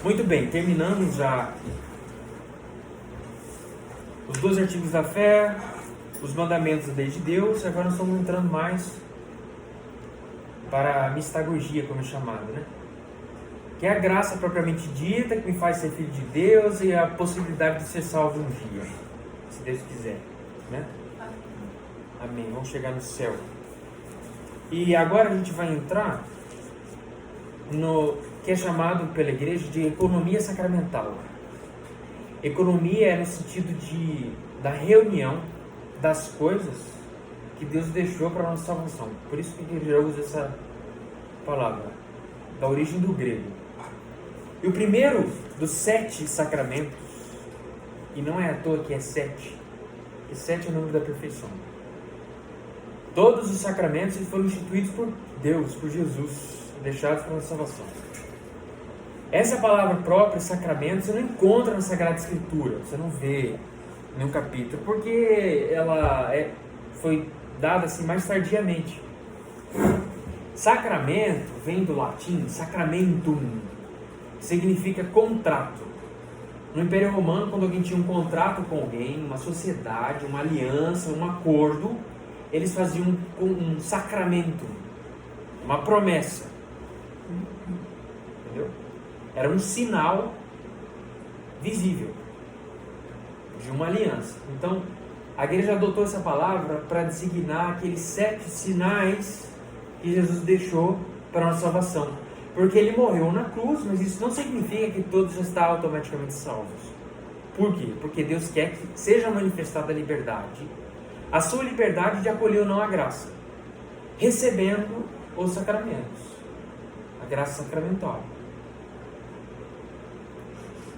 Muito bem, terminamos já os 12 artigos da fé, os mandamentos da lei de Deus. Agora nós estamos entrando mais para a mistagogia, como é chamado, né? Que é a graça propriamente dita, que me faz ser filho de Deus e a possibilidade de ser salvo um dia, se Deus quiser, né? Amém. Vamos chegar no céu. E agora a gente vai entrar no que é chamado pela igreja de economia sacramental. Economia é no sentido da reunião das coisas que Deus deixou para a nossa salvação. Por isso que a igreja usa essa palavra, da origem do grego. E o primeiro dos 7 sacramentos, e não é à toa que é 7, e 7 é o número da perfeição. Todos os sacramentos foram instituídos por Deus, por Jesus, deixados para a nossa salvação. Essa palavra própria, sacramento, você não encontra na Sagrada Escritura, você não vê em nenhum capítulo, porque ela foi dada assim mais tardiamente. Sacramento vem do latim sacramentum, significa contrato. No Império Romano, quando alguém tinha um contrato com alguém, uma sociedade, uma aliança, um acordo, eles faziam um sacramento, uma promessa. Entendeu? Era um sinal visível de uma aliança. Então, a igreja adotou essa palavra para designar aqueles 7 sinais que Jesus deixou para a nossa salvação. Porque ele morreu na cruz, mas isso não significa que todos já estão automaticamente salvos. Por quê? Porque Deus quer que seja manifestada a liberdade, a sua liberdade de acolher ou não a graça, recebendo os sacramentos, a graça sacramental.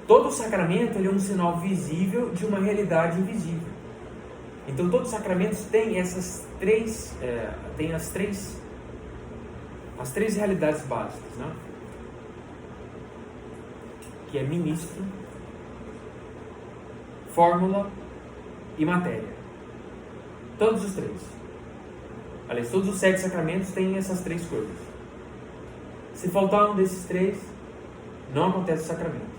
Todo sacramento ele é um sinal visível de uma realidade invisível. Então todos os sacramentos têm as três realidades básicas, né? Que é ministro, fórmula e matéria. Todos os 3. Aliás, todos os 7 sacramentos têm essas 3 coisas. Se faltar um desses 3, não acontece o sacramento.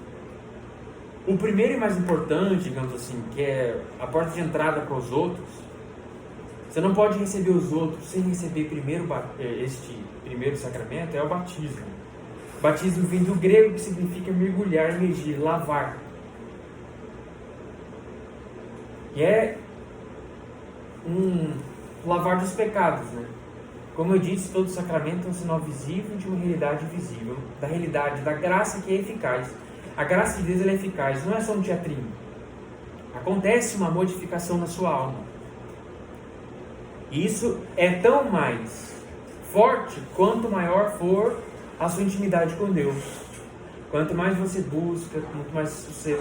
O primeiro e mais importante, digamos assim, que é a porta de entrada para os outros, você não pode receber os outros sem receber primeiro este primeiro sacramento, é o batismo. O batismo vem do grego, que significa mergulhar, imergir, lavar. E é um lavar dos pecados, né? Como eu disse, todo sacramento é um sinal visível de uma realidade visível, da realidade da graça que é eficaz. A graça de Deus ela é eficaz, não é só um teatrinho. Acontece uma modificação na sua alma. E isso é tão mais forte quanto maior for a sua intimidade com Deus. Quanto mais você busca, quanto mais você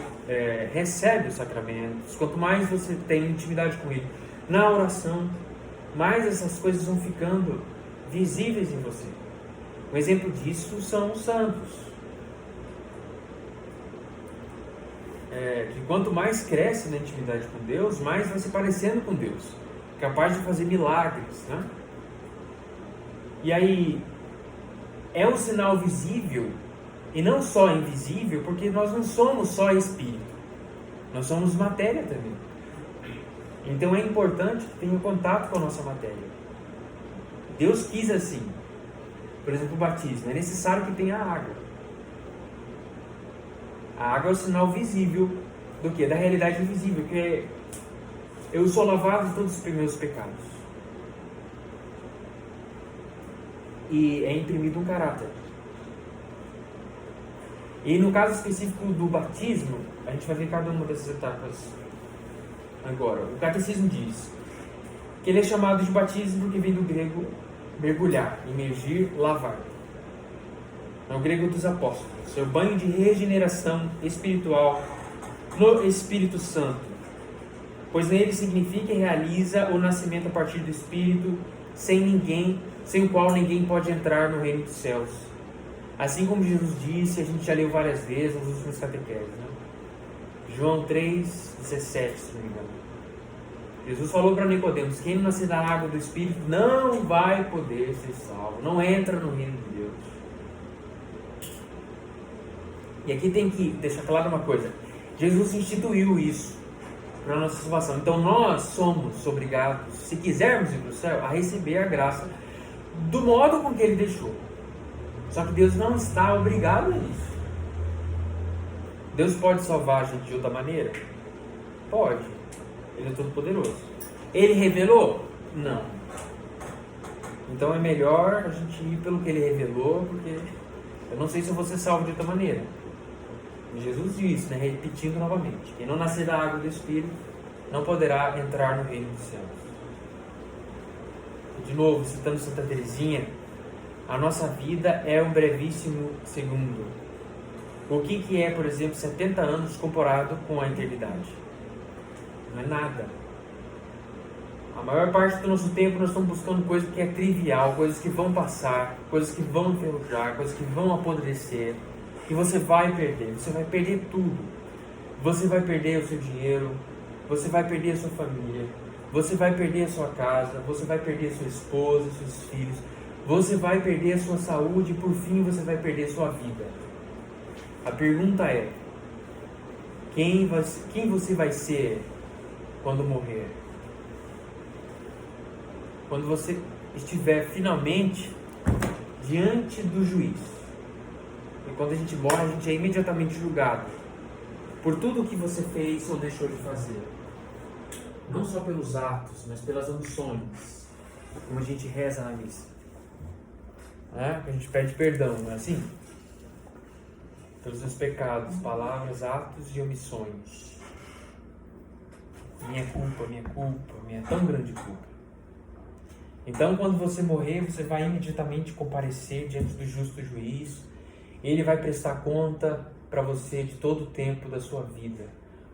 recebe os sacramentos, quanto mais você tem intimidade com Ele na oração, mais essas coisas vão ficando visíveis em você. Um exemplo disso são os santos. Que quanto mais cresce na intimidade com Deus, mais vai se parecendo com Deus, capaz de fazer milagres, né? E aí é um sinal visível e não só invisível, porque nós não somos só espírito, nós somos matéria também. Então é importante que tenha contato com a nossa matéria. Deus quis assim. Por exemplo, o batismo, é necessário que tenha água. A água é o sinal visível do quê? Da realidade invisível, que é eu sou lavado de todos os meus pecados. E é imprimido um caráter. E no caso específico do batismo, a gente vai ver cada uma dessas etapas agora. O catecismo diz que ele é chamado de batismo porque vem do grego mergulhar, imergir, lavar. É o grego dos apóstolos. É o banho de regeneração espiritual no Espírito Santo, pois nele significa e realiza o nascimento a partir do Espírito, sem o qual ninguém pode entrar no reino dos céus. Assim como Jesus disse, a gente já leu várias vezes nos últimos catequeses, né? João 3,17, se não me engano. Jesus falou para Nicodemos: quem não nascer da água do Espírito não vai poder ser salvo, não entra no reino de Deus. E aqui tem que deixar claro uma coisa. Jesus instituiu isso para a nossa salvação. Então nós somos obrigados, se quisermos ir para o céu, a receber a graça do modo com que Ele deixou. Só que Deus não está obrigado a isso. Deus pode salvar a gente de outra maneira? Pode. Ele é todo poderoso. Ele revelou? Não. Então é melhor a gente ir pelo que Ele revelou, porque eu não sei se eu vou ser salvo de outra maneira. Jesus disse, né, repetindo novamente: quem não nascer da água do Espírito não poderá entrar no reino dos céus. De novo, citando Santa Teresinha, a nossa vida é um brevíssimo segundo. O que é, por exemplo, 70 anos comparado com a eternidade? Não é nada. A maior parte do nosso tempo nós estamos buscando coisa que é trivial, coisas que vão passar, coisas que vão enferrujar, coisas que vão apodrecer, que você vai perder tudo. Você vai perder o seu dinheiro, você vai perder a sua família, você vai perder a sua casa, você vai perder a sua esposa, seus filhos, você vai perder a sua saúde e por fim você vai perder a sua vida. A pergunta é: quem você vai ser quando morrer? Quando você estiver finalmente diante do juiz. E quando a gente morre, a gente é imediatamente julgado por tudo o que você fez ou deixou de fazer. Não só pelos atos, mas pelas omissões, como a gente reza na missa. A gente pede perdão, não é assim? Pelos seus pecados, palavras, atos e omissões. Minha tão grande culpa. Então, quando você morrer, você vai imediatamente comparecer diante do justo juiz. Ele vai prestar conta para você de todo o tempo da sua vida.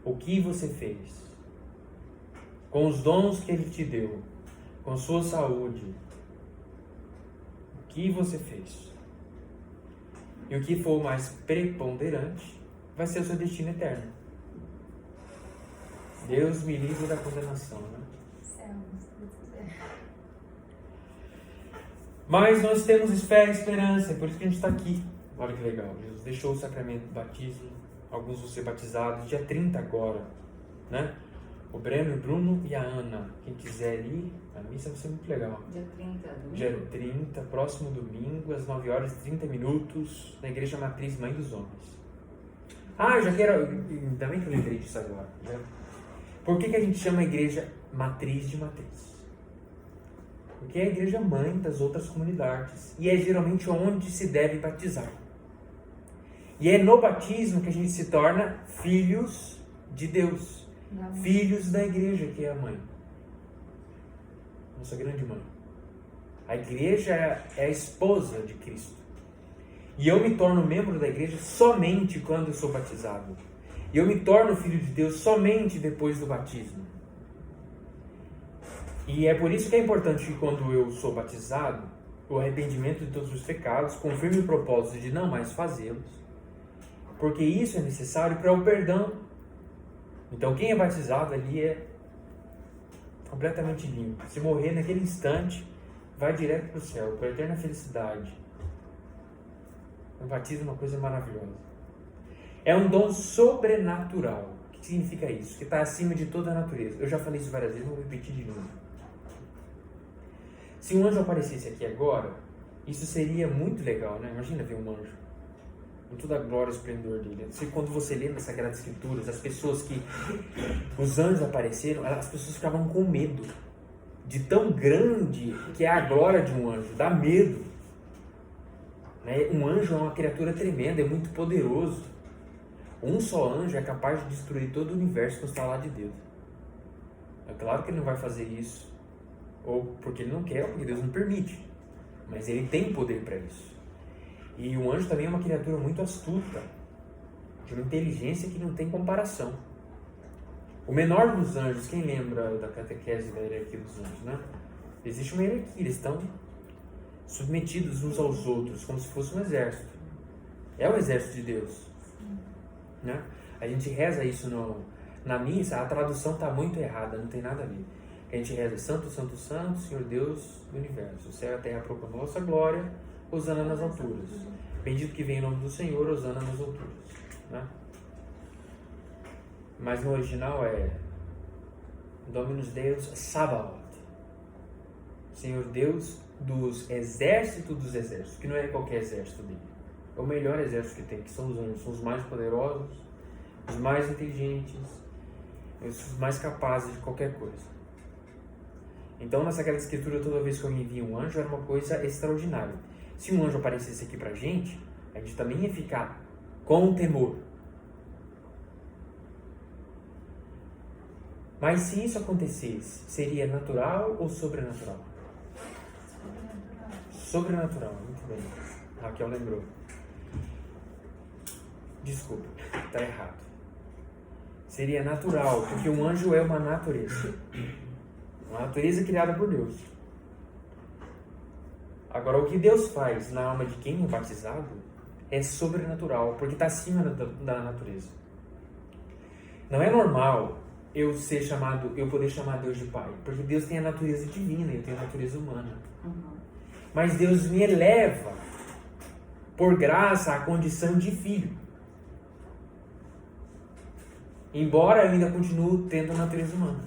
O que você fez? Com os dons que Ele te deu, com sua saúde. O que você fez? E o que for mais preponderante vai ser o seu destino eterno. Deus me livre da condenação, né? Mas nós temos fé e esperança, é por isso que a gente está aqui. Olha que legal, Jesus deixou o sacramento do batismo, alguns vão ser batizados, dia 30 agora, né? O Breno, o Bruno e a Ana, quem quiser ir, a missa vai ser muito legal. Dia 30, domingo? Dia 30, próximo domingo, às 9 horas e 30 minutos, na Igreja Matriz Mãe dos Homens. Eu já quero, ainda bem que eu lembrei disso agora, né? Por que a gente chama a Igreja Matriz de Matriz? Porque é a igreja mãe das outras comunidades. E é geralmente onde se deve batizar. E é no batismo que a gente se torna filhos de Deus. Não. Filhos da igreja, que é a mãe. Nossa grande mãe. A igreja é a esposa de Cristo. E eu me torno membro da igreja somente quando eu sou batizado. E eu me torno filho de Deus somente depois do batismo. E é por isso que é importante que quando eu sou batizado, o arrependimento de todos os pecados, com firme propósito de não mais fazê-los, porque isso é necessário para o perdão. Então quem é batizado ali é completamente limpo. Se morrer naquele instante, vai direto para o céu, para a eterna felicidade. O batismo é uma coisa maravilhosa. É um dom sobrenatural. O que significa isso? Que está acima de toda a natureza. Eu já falei isso várias vezes, vou repetir de novo. Se um anjo aparecesse aqui agora, isso seria muito legal, né? Imagina ver um anjo. Com toda a glória e esplendor dele. Quando você lê nas Sagradas Escrituras, as pessoas que... Os anjos apareceram, as pessoas ficavam com medo. De tão grande que é a glória de um anjo. Dá medo. Né? Um anjo é uma criatura tremenda, é muito poderoso. Um só anjo é capaz de destruir todo o universo com o estalar de dedo. É claro que ele não vai fazer isso. Ou porque ele não quer, ou porque Deus não permite. Mas ele tem poder para isso. E o anjo também é uma criatura muito astuta, de uma inteligência que não tem comparação. O menor dos anjos, quem lembra da catequese da hierarquia dos anjos, né? Existe uma hierarquia, eles estão submetidos uns aos outros, como se fosse um exército. É o exército de Deus. Né? A gente reza isso na missa, a tradução está muito errada, não tem nada a ver. A gente reza: Santo, Santo, Santo, Senhor Deus do Universo. O céu e a terra proclamam a vossa glória, hosana nas alturas. Bendito que vem em nome do Senhor, hosana nas alturas. Né? Mas no original é Dominus Deus Sabaoth. Senhor Deus dos exércitos dos exércitos, que não é qualquer exército dele. É o melhor exército que tem, que são os anjos. São os mais poderosos, os mais inteligentes, os mais capazes de qualquer coisa. Então, nessa aquela escritura, toda vez que eu envia um anjo, era uma coisa extraordinária. Se um anjo aparecesse aqui pra gente, a gente também ia ficar com temor. Mas se isso acontecesse, seria natural ou sobrenatural? Sobrenatural, muito bem. Raquel lembrou. Desculpa, está errado. Seria natural, porque um anjo é uma natureza. Uma natureza criada por Deus. Agora, o que Deus faz na alma de quem é batizado é sobrenatural, porque está acima da natureza. Não é normal eu poder chamar Deus de Pai, porque Deus tem a natureza divina e eu tenho a natureza humana. Mas Deus me eleva, por graça, à condição de filho. Embora eu ainda continue tendo a natureza humana.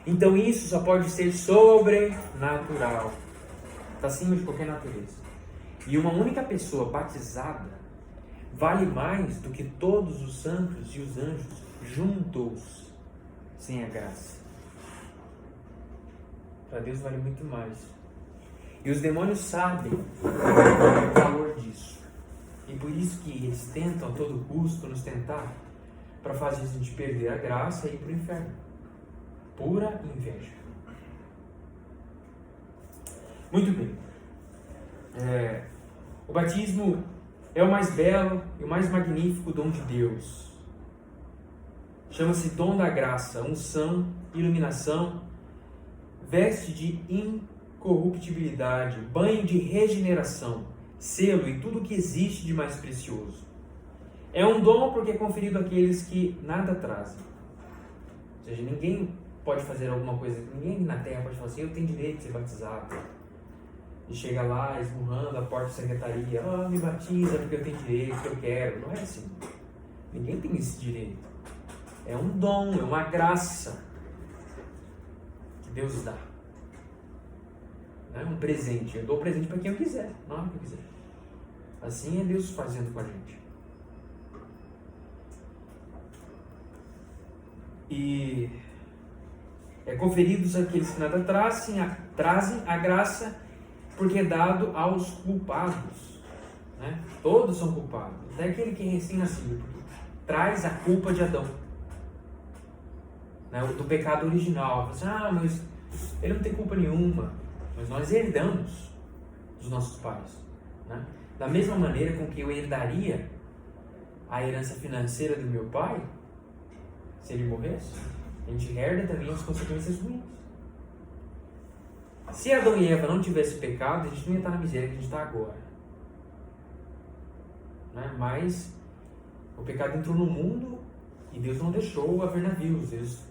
Então isso só pode ser sobrenatural. Está acima de qualquer natureza. E uma única pessoa batizada vale mais do que todos os santos e os anjos juntos sem a graça. Para Deus vale muito mais. E os demônios sabem o valor disso. E por isso que eles tentam a todo custo nos tentar para fazer a gente perder a graça e ir para o inferno. Pura inveja. Muito bem. O batismo é o mais belo e o mais magnífico dom de Deus. Chama-se dom da graça, unção, iluminação, veste de incorruptibilidade, banho de regeneração, selo e tudo o que existe de mais precioso. É um dom porque é conferido àqueles que nada trazem. Ou seja, ninguém pode fazer alguma coisa, ninguém na terra pode falar assim, eu tenho direito de ser batizado. E chega lá, esmurrando a porta da secretaria, me batiza porque eu tenho direito, porque eu quero. Não é assim. Ninguém tem esse direito. É um dom, é uma graça que Deus dá. É um presente. Eu dou o presente para quem eu quiser, não é para quem eu quiser. Assim é Deus fazendo com a gente. E é conferidos àqueles que nada trazem a graça, porque é dado aos culpados. Né? Todos são culpados. Até aquele que é recém-nascido, porque traz a culpa de Adão. Né? Do pecado original. Assim, mas ele não tem culpa nenhuma. Mas nós herdamos dos nossos pais. Né? Da mesma maneira com que eu herdaria a herança financeira do meu pai, se ele morresse, a gente herda também as consequências ruins. Se Adão e Eva não tivessem pecado, a gente não ia estar na miséria que a gente está agora. Né? Mas o pecado entrou no mundo e Deus não deixou haver navios. Deus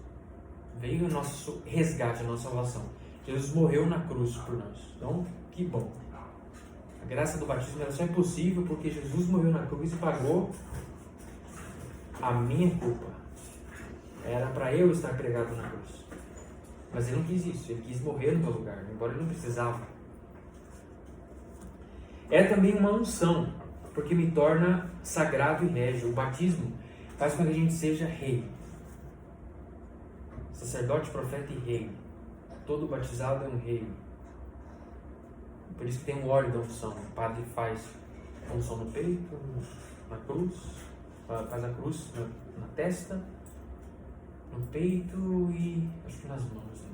veio o nosso resgate, a nossa salvação. Jesus morreu na cruz por nós. Então, que bom. A graça do batismo era só impossível porque Jesus morreu na cruz e pagou a minha culpa. Era para eu estar pregado na cruz. Mas ele não quis isso. Ele quis morrer no meu lugar, embora ele não precisava. É também uma unção, porque me torna sagrado e régio. O batismo faz com que a gente seja rei. Sacerdote, profeta e rei. Todo batizado é um rei. Por isso que tem um óleo da unção. O padre faz a unção no peito, na cruz, faz a cruz na testa, no peito e acho que nas mãos também.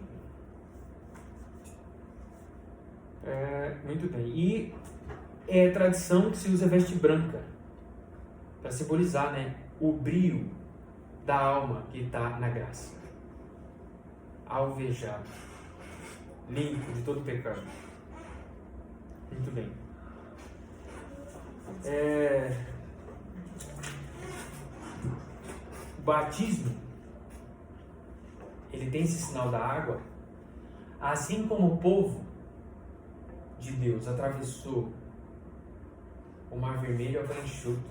Muito bem. E é tradição que se usa veste branca para simbolizar, né, o brilho da alma que está na graça. Alvejado, limpo de todo pecado. Muito bem. O batismo, ele tem esse sinal da água, assim como o povo de Deus atravessou o Mar Vermelho a enxuto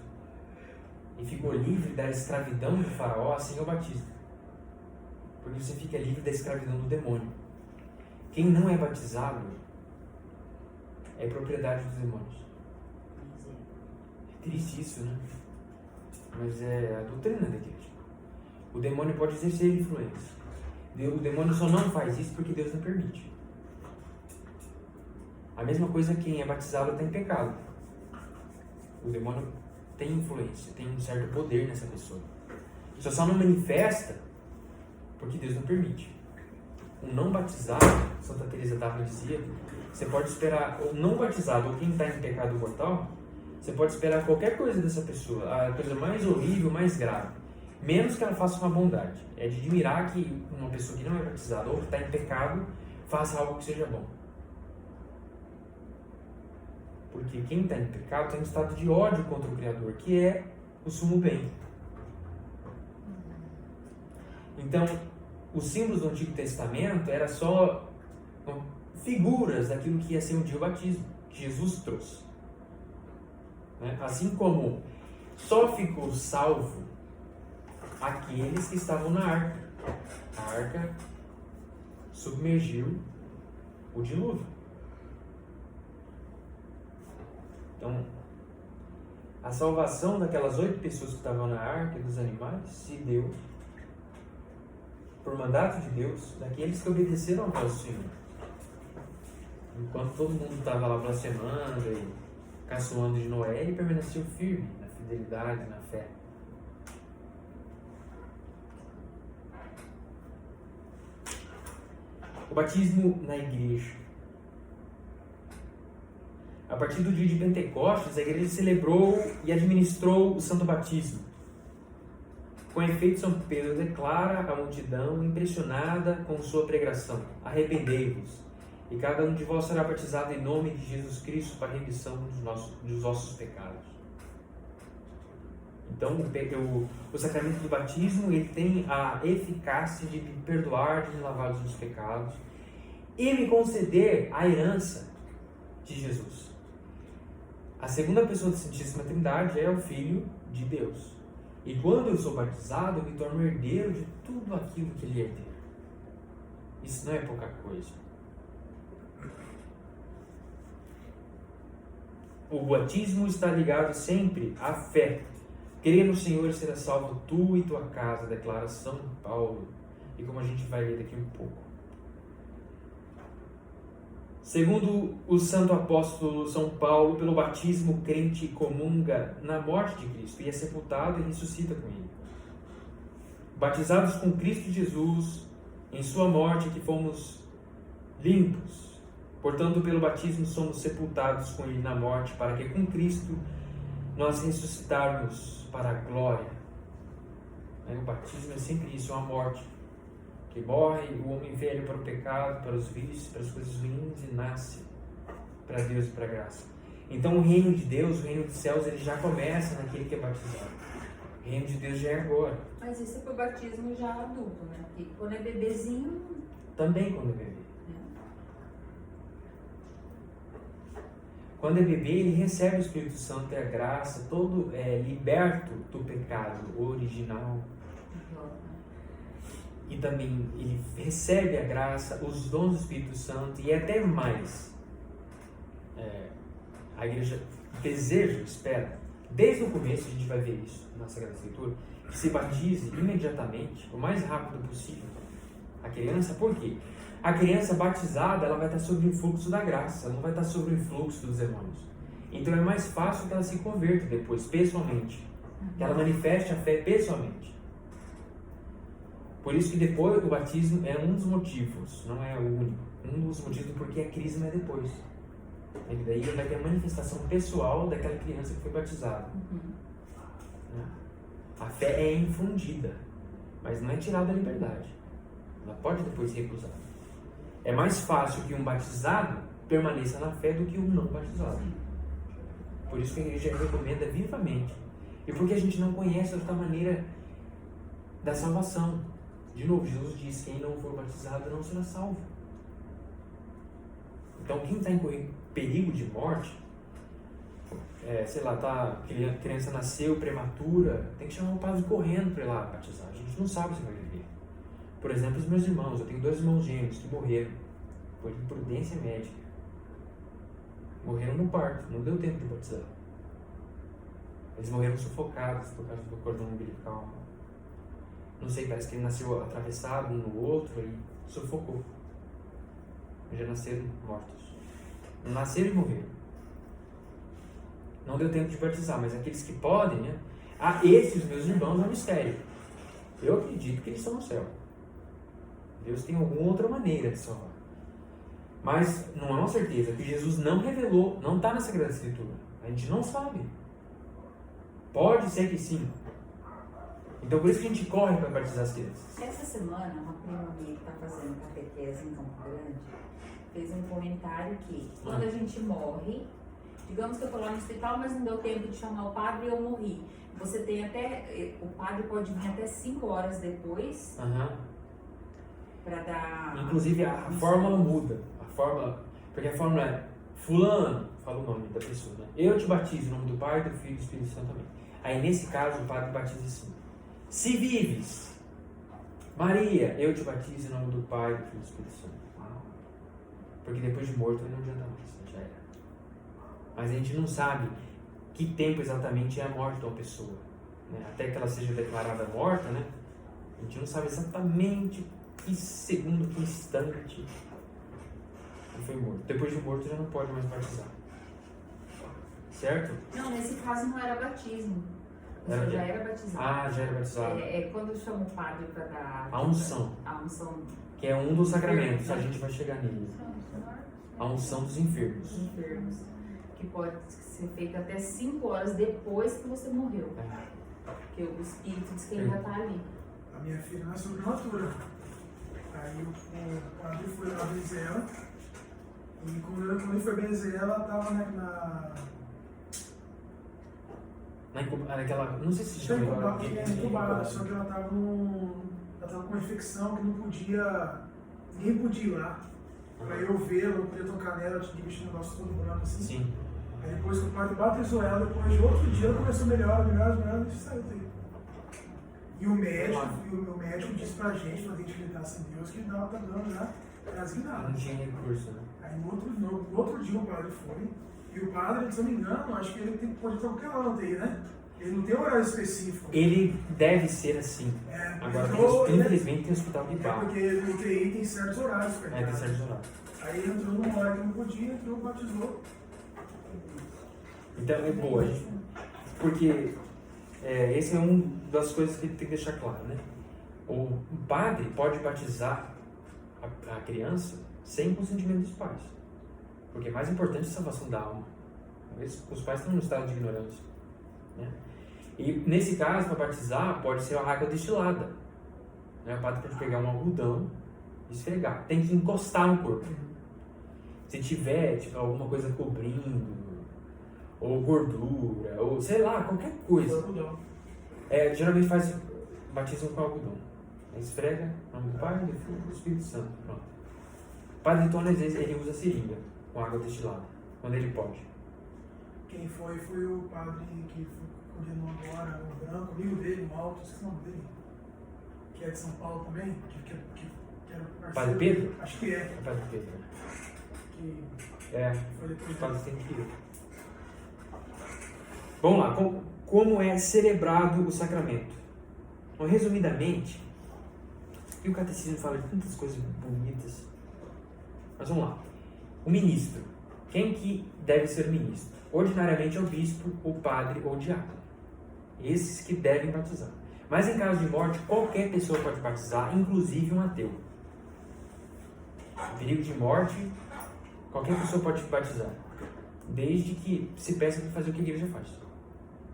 e ficou livre da escravidão do faraó sem o batismo. Porque você fica livre da escravidão do demônio. Quem não é batizado é propriedade dos demônios. É triste isso, né? Mas é a doutrina da igreja. O demônio pode exercer influência. O demônio só não faz isso porque Deus não permite. A mesma coisa, quem é batizado está em pecado. O demônio tem influência, tem um certo poder nessa pessoa. Só não manifesta porque Deus não permite. Um não batizado, Santa Teresa d'Ávila dizia, você pode esperar, o não batizado ou quem está em pecado mortal, você pode esperar qualquer coisa dessa pessoa, a coisa mais horrível, mais grave, menos que ela faça uma bondade. É de admirar que uma pessoa que não é batizada ou que está em pecado faça algo que seja bom. Porque quem está em pecado tem um estado de ódio contra o Criador, que é o sumo bem. Então, os símbolos do Antigo Testamento eram só figuras daquilo que ia ser um dia o batismo, que Jesus trouxe. Assim como só ficou salvo aqueles que estavam na arca. A arca submergiu o dilúvio. Então, a salvação daquelas 8 pessoas que estavam na arca e dos animais se deu por mandato de Deus daqueles que obedeceram ao vosso Senhor. Enquanto todo mundo estava lá blasfemando e caçoando de Noé, ele permaneceu firme na fidelidade, na fé. O batismo na igreja. A partir do dia de Pentecostes, a igreja celebrou e administrou o Santo Batismo. Com efeito, São Pedro declara à multidão impressionada com sua pregação: arrependei-vos, e cada um de vós será batizado em nome de Jesus Cristo para a remissão dos vossos pecados. Então, o sacramento do batismo ele tem a eficácia de me perdoar, de me lavar dos meus pecados e me conceder a herança de Jesus. A segunda pessoa da Santíssima Trindade é o Filho de Deus. E quando eu sou batizado, eu me torno herdeiro de tudo aquilo que ele é herdeiro. Isso não é pouca coisa. O batismo está ligado sempre à fé. Crer no Senhor e será salvo tu e tua casa, declara São Paulo. E como a gente vai ler daqui um pouco. Segundo o santo apóstolo São Paulo, pelo batismo o crente comunga na morte de Cristo e é sepultado e ressuscita com ele. Batizados com Cristo Jesus, em sua morte que fomos limpos. Portanto, pelo batismo somos sepultados com ele na morte, para que com Cristo nós ressuscitarmos para a glória. O batismo é sempre isso, é uma morte. Que morre o homem velho para o pecado, para os vícios, para as coisas ruins e nasce para Deus e para a graça. Então o reino de Deus, o reino dos céus, ele já começa naquele que é batizado. O reino de Deus já é agora. Mas isso é para o batismo já adulto, né? Porque quando é bebezinho... Também quando é bebê. Quando é bebê, ele recebe o Espírito Santo e a graça, todo liberto do pecado original. E também ele recebe a graça, os dons do Espírito Santo e até mais. A igreja deseja, espera, desde o começo, a gente vai ver isso na Sagrada Escritura, que se batize imediatamente, o mais rápido possível, a criança. Por quê? A criança batizada, ela vai estar sob o influxo da graça, ela não vai estar sob o influxo dos demônios. Então é mais fácil que ela se converta depois, pessoalmente, que ela manifeste a fé pessoalmente. Por isso que depois o batismo é um dos motivos, não é o único, um dos motivos porque a crisma é depois. E daí vai ter a manifestação pessoal daquela criança que foi batizada. A fé é infundida, mas não é tirada da liberdade. Ela pode depois ser recusada. É mais fácil que um batizado permaneça na fé do que um não batizado. Por isso que a igreja recomenda vivamente. E porque a gente não conhece outra maneira da salvação. De novo, Jesus diz: quem não for batizado não será salvo. Então, quem está em perigo de morte, sei lá, a criança nasceu prematura, tem que chamar o padre correndo para ir lá batizar. A gente não sabe se vai viver. Por exemplo, os meus irmãos, eu tenho 2 irmãos gêmeos que morreram por imprudência médica. Morreram no parto, não deu tempo de batizar. Eles morreram sufocados por causa do cordão umbilical. Não sei, parece que ele nasceu atravessado um no outro e sufocou. Já nasceram mortos. Nasceram e morreram. Não deu tempo de batizar, mas aqueles que podem, né? Esses meus irmãos é um mistério. Eu acredito que eles estão no céu. Deus tem alguma outra maneira de salvar. Mas não é uma certeza, que Jesus não revelou, não está na Sagrada Escritura. A gente não sabe. Pode ser que sim. Então por isso que a gente corre para batizar as crianças. Essa semana, uma prima minha que está fazendo catequese em Campo Grande fez um comentário que quando a gente morre, digamos que eu estou lá no hospital, mas não deu tempo de chamar o padre e eu morri. Você tem o padre pode vir até 5 horas depois para dar... Inclusive a fórmula muda. Porque a fórmula é fulano, fala o nome da pessoa, né? Eu te batizo em nome do Pai, do Filho e do Espírito Santo também. Aí nesse caso o padre batiza assim: se vives, Maria, eu te batizo em nome do Pai, do Filho e do Espírito Santo. Porque depois de morto não adianta mais, já era. Mas a gente não sabe que tempo exatamente é a morte de uma pessoa, né? Até que ela seja declarada morta, né? A gente não sabe exatamente que segundo, que instante ele foi morto. Depois de morto já não pode mais batizar. Certo? Não, nesse caso não era batismo. Era já era batizado. Já era batizado. Quando chama o padre para dar a unção. Que é um dos sacramentos, a gente vai chegar nele. A unção dos enfermos. Que pode ser feita até 5 horas depois que você morreu. Porque o espírito diz que ele já está ali. A minha filha nasceu prematura. Aí o padre foi lá benzer ela. E quando ele foi benzer ela, estava naquela, não sei se chama agora. Incubada, só que ela estava com uma infecção que não podia, ninguém podia ir lá. Pra eu ver, eu não podia tocar nela, eu tinha que mexer no negócio todo branco assim. Sim. Aí depois que o padre batizou ela, depois de outro dia ela começou a melhorar, e saiu daí. E o médico disse pra gente, pra identificar em Deus, que não tá dando já rasignado. Não tinha recurso, né? Aí no outro dia o padre foi, e o padre, se eu não me engano, acho que ele pode estar qualquer hora na UTI, né? Ele não tem horário específico. Ele deve ser assim. Agora, infelizmente, tem hospital que barra. Porque no UTI tem certos horários. Tem certos horários. Aí ele entrou numa hora que não podia, entrou, batizou. Então é boa, gente. Porque essa é uma das coisas que tem que deixar claro, né? O padre pode batizar a criança sem consentimento dos pais. Porque é mais importante a salvação da alma. Os pais estão no estado de ignorância, né? E nesse caso, para batizar, pode ser a água destilada, né? O padre pode pegar um algodão e esfregar. Tem que encostar no corpo. Se tiver alguma coisa cobrindo, ou gordura, ou sei lá, qualquer coisa. Geralmente faz batismo com algodão. Esfrega o nome do Pai, do Filho e do Espírito Santo. Pronto. O Padre Antônio, às vezes, ele usa seringa com água destilada, quando ele pode. Quem foi o padre que condenou agora, o branco, amigo dele, o Alto, esqueci o nome dele, que é de São Paulo também, que era parceiro. Padre Pedro? Acho que é. É Padre Pedro. Que foi depois os padres têm que ir. Vamos lá, como é celebrado o sacramento? Então, resumidamente, e o catecismo fala de tantas coisas bonitas, mas vamos lá. O ministro. Quem que deve ser ministro? Ordinariamente é o bispo, o padre ou o diácono. Esses que devem batizar. Mas em caso de morte, qualquer pessoa pode batizar, inclusive um ateu. Em perigo de morte, qualquer pessoa pode batizar. Desde que se peça para fazer o que a igreja faz.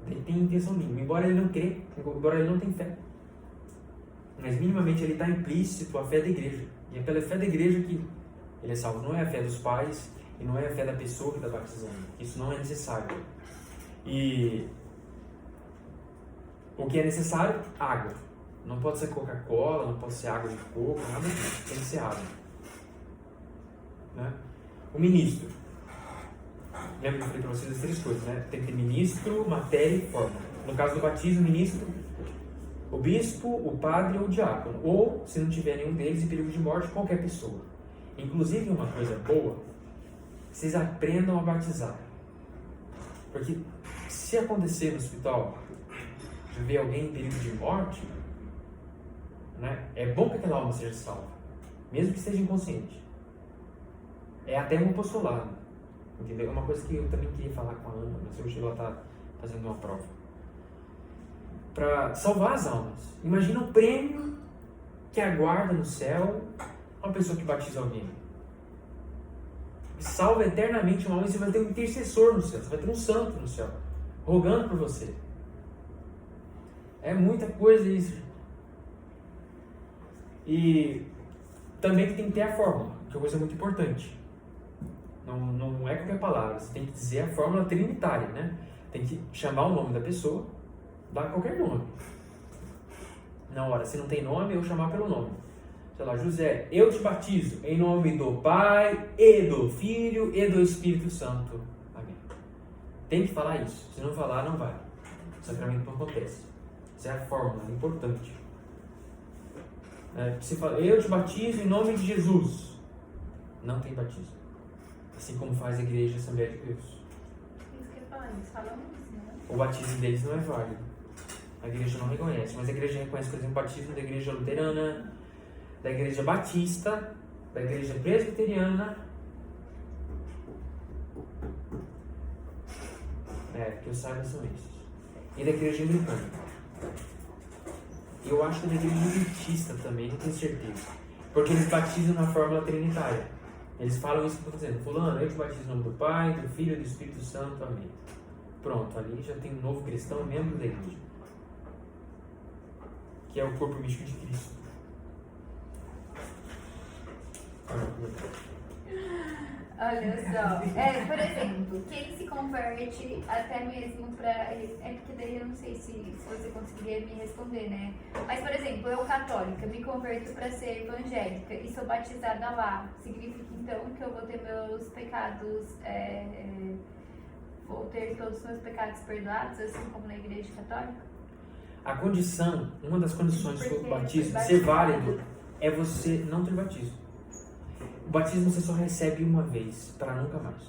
Ele tem intenção mínima, embora ele não crê, embora ele não tenha fé. Mas minimamente ele está implícito a fé da igreja. E é pela fé da igreja que ele é salvo. Não é a fé dos pais e não é a fé da pessoa que está batizando. Isso não é necessário. E o que é necessário? Água. Não pode ser Coca-Cola, não pode ser água de coco, nada disso. Tem que ser água. Né? O ministro. Lembra que eu falei para vocês as 3 coisas, né? Tem que ter ministro, matéria e forma. No caso do batismo, ministro, o bispo, o padre ou o diácono. Ou, se não tiver nenhum deles, em perigo de morte, qualquer pessoa. Inclusive, uma coisa boa, vocês aprendam a batizar. Porque se acontecer no hospital, de ver alguém em perigo de morte, né, é bom que aquela alma seja salva, mesmo que seja inconsciente. É até um postulado, entendeu? É uma coisa que eu também queria falar com a Ana, mas hoje ela está fazendo uma prova. Para salvar as almas. Imagina o prêmio que aguarda no céu uma pessoa que batiza alguém. Salva eternamente uma alma e você vai ter um intercessor no céu, você vai ter um santo no céu, rogando por você. É muita coisa isso. E também tem que ter a fórmula, que é uma coisa muito importante. Não é qualquer palavra, você tem que dizer a fórmula trinitária, né? Tem que chamar o nome da pessoa, dar qualquer nome. Na hora, se não tem nome, eu chamar pelo nome. Sei lá, José, eu te batizo em nome do Pai, e do Filho, e do Espírito Santo. Amém. Tem que falar isso. Se não falar, não vai. O sacramento não acontece. Essa é a fórmula, é importante. Você fala, eu te batizo em nome de Jesus. Não tem batismo. Assim como faz a Igreja Assembleia de Deus. Isso que eu falo, eles falam isso, né? O batismo deles não é válido. A Igreja não reconhece, mas a Igreja reconhece, por exemplo, o batismo da Igreja Luterana, da Igreja Batista, da Igreja Presbiteriana. Que eu saiba são esses. E da Igreja Anglicana. Eu acho que da Igreja Adventista também, não tenho certeza. Porque eles batizam na fórmula trinitária. Eles falam isso que eu estou dizendo. Fulano, eu te batizo em nome do Pai, do Filho e do Espírito Santo. Amém. Pronto, ali já tem um novo cristão, membro da Igreja. Que é o corpo místico de Cristo. Olha só, por exemplo, quem se converte até mesmo para... É porque daí eu não sei se você conseguiria me responder, né? Mas, por exemplo, eu católica, me converto para ser evangélica e sou batizada lá. Significa então que eu vou ter meus pecados... vou ter todos os meus pecados perdoados, assim como na Igreja Católica? A condição, uma das condições do batismo ser válido é você não ter batismo. O batismo você só recebe uma vez, para nunca mais.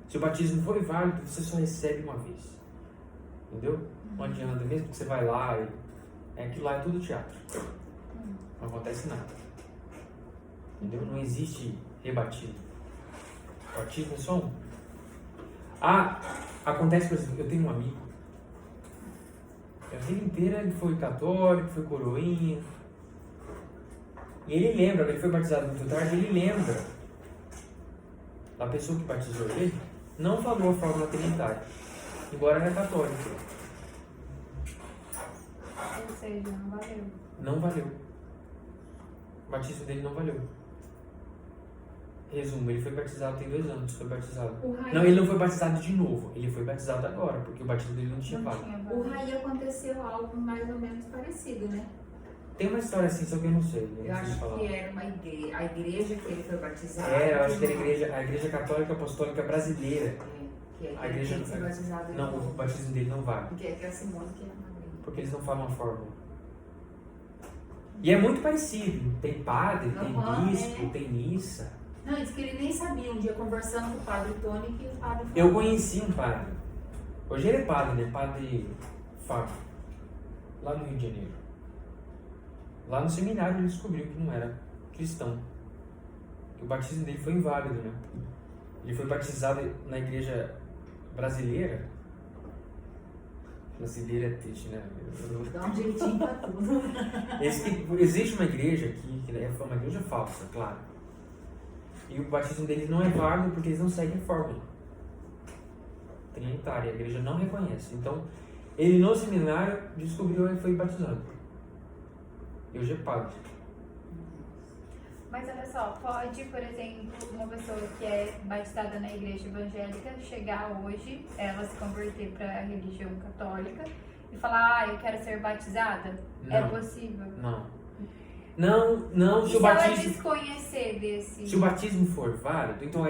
Se o batismo for válido, você só recebe uma vez. Entendeu? Não adianta, mesmo que você vai lá, aquilo lá é tudo teatro. Não acontece nada. Entendeu? Não existe rebatismo. O batismo é só um. Acontece, por exemplo, eu tenho um amigo, a vida inteira ele foi católico, foi coroinha. E ele lembra, ele foi batizado muito tarde, ele lembra. A pessoa que batizou ele não falou a fórmula trinitária, embora era católico. Ou seja, não valeu. Não valeu. O batismo dele não valeu. Resumo, ele foi batizado tem 2 anos, foi batizado. Não, ele não foi batizado de novo, ele foi batizado agora, porque o batismo dele não tinha vaga. O Raí aconteceu algo mais ou menos parecido, né? Tem uma história assim, só que eu não sei. Eu acho que era uma igreja, a igreja que ele foi batizado. Eu acho que era a igreja Católica Apostólica Brasileira. Que A igreja tem que ser batizado. não, o batismo dele não vale. Porque é a Simone que é uma Porque eles não falam a fórmula. E é muito parecido. Tem padre, tem bispo, tem missa. Não, diz que ele nem sabia. Um dia conversando com o padre Tony, que o padre falou. Eu conheci um padre. Hoje ele é padre, né? Padre Fábio. Lá no Rio de Janeiro. Lá no seminário ele descobriu que não era cristão. Que o batismo dele foi inválido, né? Ele foi batizado na igreja brasileira. Brasileira é triste, né? Dá um jeitinho pra tudo. Existe uma igreja aqui, que é uma igreja falsa, claro. E o batismo deles não é válido porque eles não seguem a fórmula trinitária. A igreja não reconhece. Então, ele no seminário descobriu e foi batizado. E hoje é padre. Mas olha só, pode, por exemplo, uma pessoa que é batizada na igreja evangélica chegar hoje, ela se converter para a religião católica e falar, eu quero ser batizada? Não. É possível? Não, se o batismo... ela desconhecer desse... Se o batismo for válido, então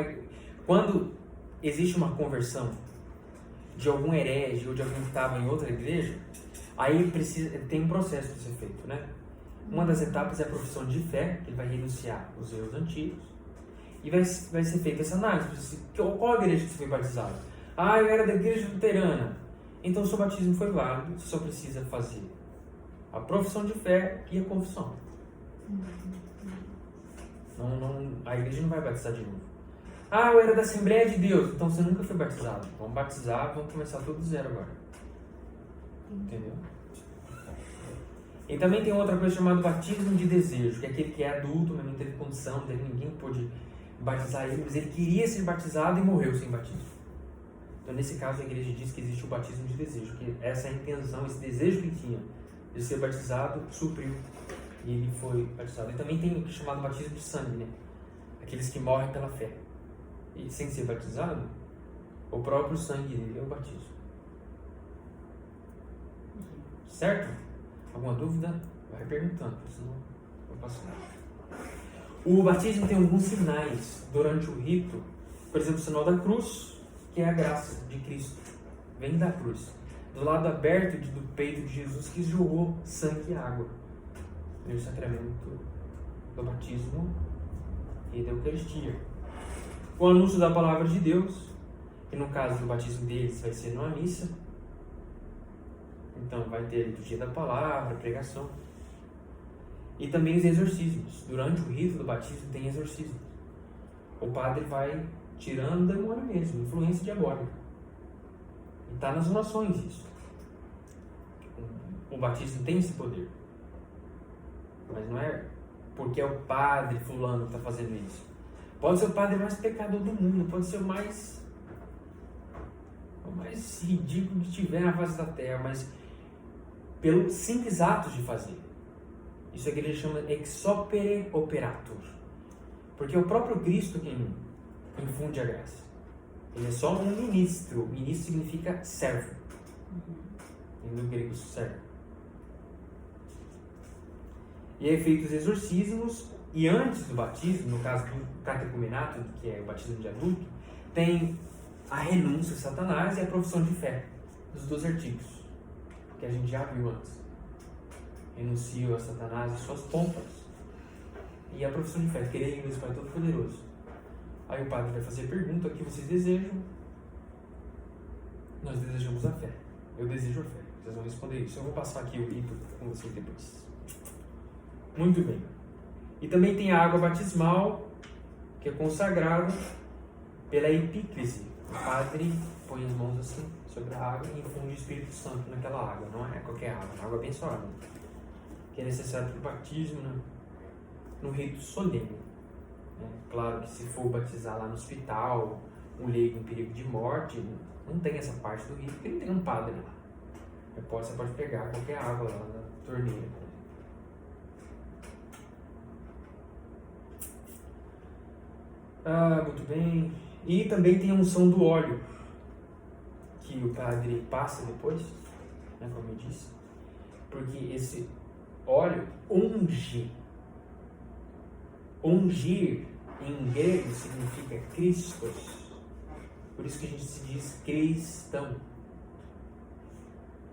quando existe uma conversão de algum herege ou de alguém que estava em outra igreja, aí tem um processo para ser feito, né? Uma das etapas é a profissão de fé, que ele vai renunciar os erros antigos, e vai ser feita essa análise. Qual a igreja que você foi batizado? Ah, eu era da igreja luterana. Então o seu batismo foi válido, você só precisa fazer a profissão de fé e a confissão. A igreja não vai batizar de novo. Ah, eu era da Assembleia de Deus, então você nunca foi batizado. Vamos batizar, vamos começar tudo do zero agora. Entendeu? E também tem outra coisa chamada batismo de desejo, que é aquele que é adulto, mas não teve condição, ninguém pôde batizar ele, mas ele queria ser batizado e morreu sem batismo. Então, nesse caso, a igreja diz que existe o batismo de desejo, que essa é a intenção, esse desejo que ele tinha de ser batizado, supriu, e ele foi batizado. E também tem o que é chamado batismo de sangue, né? Aqueles que morrem pela fé. E sem ser batizado, o próprio sangue dele é o batismo. Certo? Alguma dúvida? Vai perguntando, senão eu passo lá. O batismo tem alguns sinais durante o rito. Por exemplo, o sinal da cruz, que é a graça de Cristo. Vem da cruz. Do lado aberto do peito de Jesus, que jorrou sangue e água. E o sacramento do batismo e da Eucaristia. O anúncio da palavra de Deus, que no caso do batismo deles vai ser numa missa. Então vai ter a liturgia da palavra, a pregação. E também os exorcismos. Durante o rito do batismo tem exorcismo. O padre vai tirando o demônio mesmo, influência diabólica. E está nas orações isso. O batismo tem esse poder. Mas não é porque é o padre fulano que está fazendo isso. Pode ser o padre mais pecador do mundo, pode ser o mais ridículo que tiver na face da terra, mas pelo simples ato de fazer. Isso é que ele chama ex opere operator. Porque é o próprio Cristo quem infunde a graça. Ele é só um ministro. Ministro significa servo. No grego, servo. E aí feitos os exorcismos, e antes do batismo, no caso do catecumenato, que é o batismo de adulto, tem a renúncia a Satanás e a profissão de fé, dos 12 artigos, que a gente já viu antes. Renuncio a Satanás e suas pompas. E a profissão de fé, querer em Deus Pai Todo-Poderoso. Aí o padre vai fazer pergunta: o que vocês desejam? Nós desejamos a fé. Eu desejo a fé. Vocês vão responder isso. Eu vou passar aqui o livro com vocês depois. Muito bem. E também tem a água batismal, que é consagrada pela epíclise. O padre põe as mãos assim sobre a água e infunde o Espírito Santo naquela água. Não é qualquer água, é água abençoada, que é necessário para o batismo, né? No rito solene. Claro que se for batizar lá no hospital, um leigo em perigo de morte, não tem essa parte do rito, porque não tem um padre lá. Você pode pegar qualquer água lá da torneira. Muito bem. E também tem a unção do óleo, que o padre passa depois, né, como eu disse, porque esse óleo unge. Ungir em grego significa Christos. Por isso que a gente se diz cristão.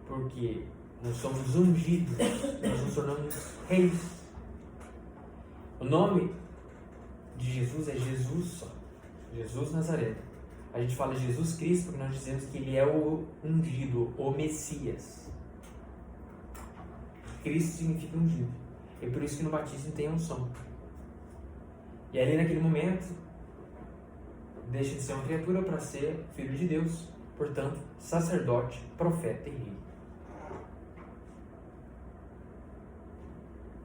Porque nós somos ungidos, nós nos tornamos reis. O nome de Jesus é Jesus só. Jesus Nazareno. A gente fala Jesus Cristo porque nós dizemos que ele é o ungido, o Messias. Cristo significa ungido. É por isso que no batismo tem a unção. E ali naquele momento, deixa de ser uma criatura para ser filho de Deus, portanto, sacerdote, profeta e rei.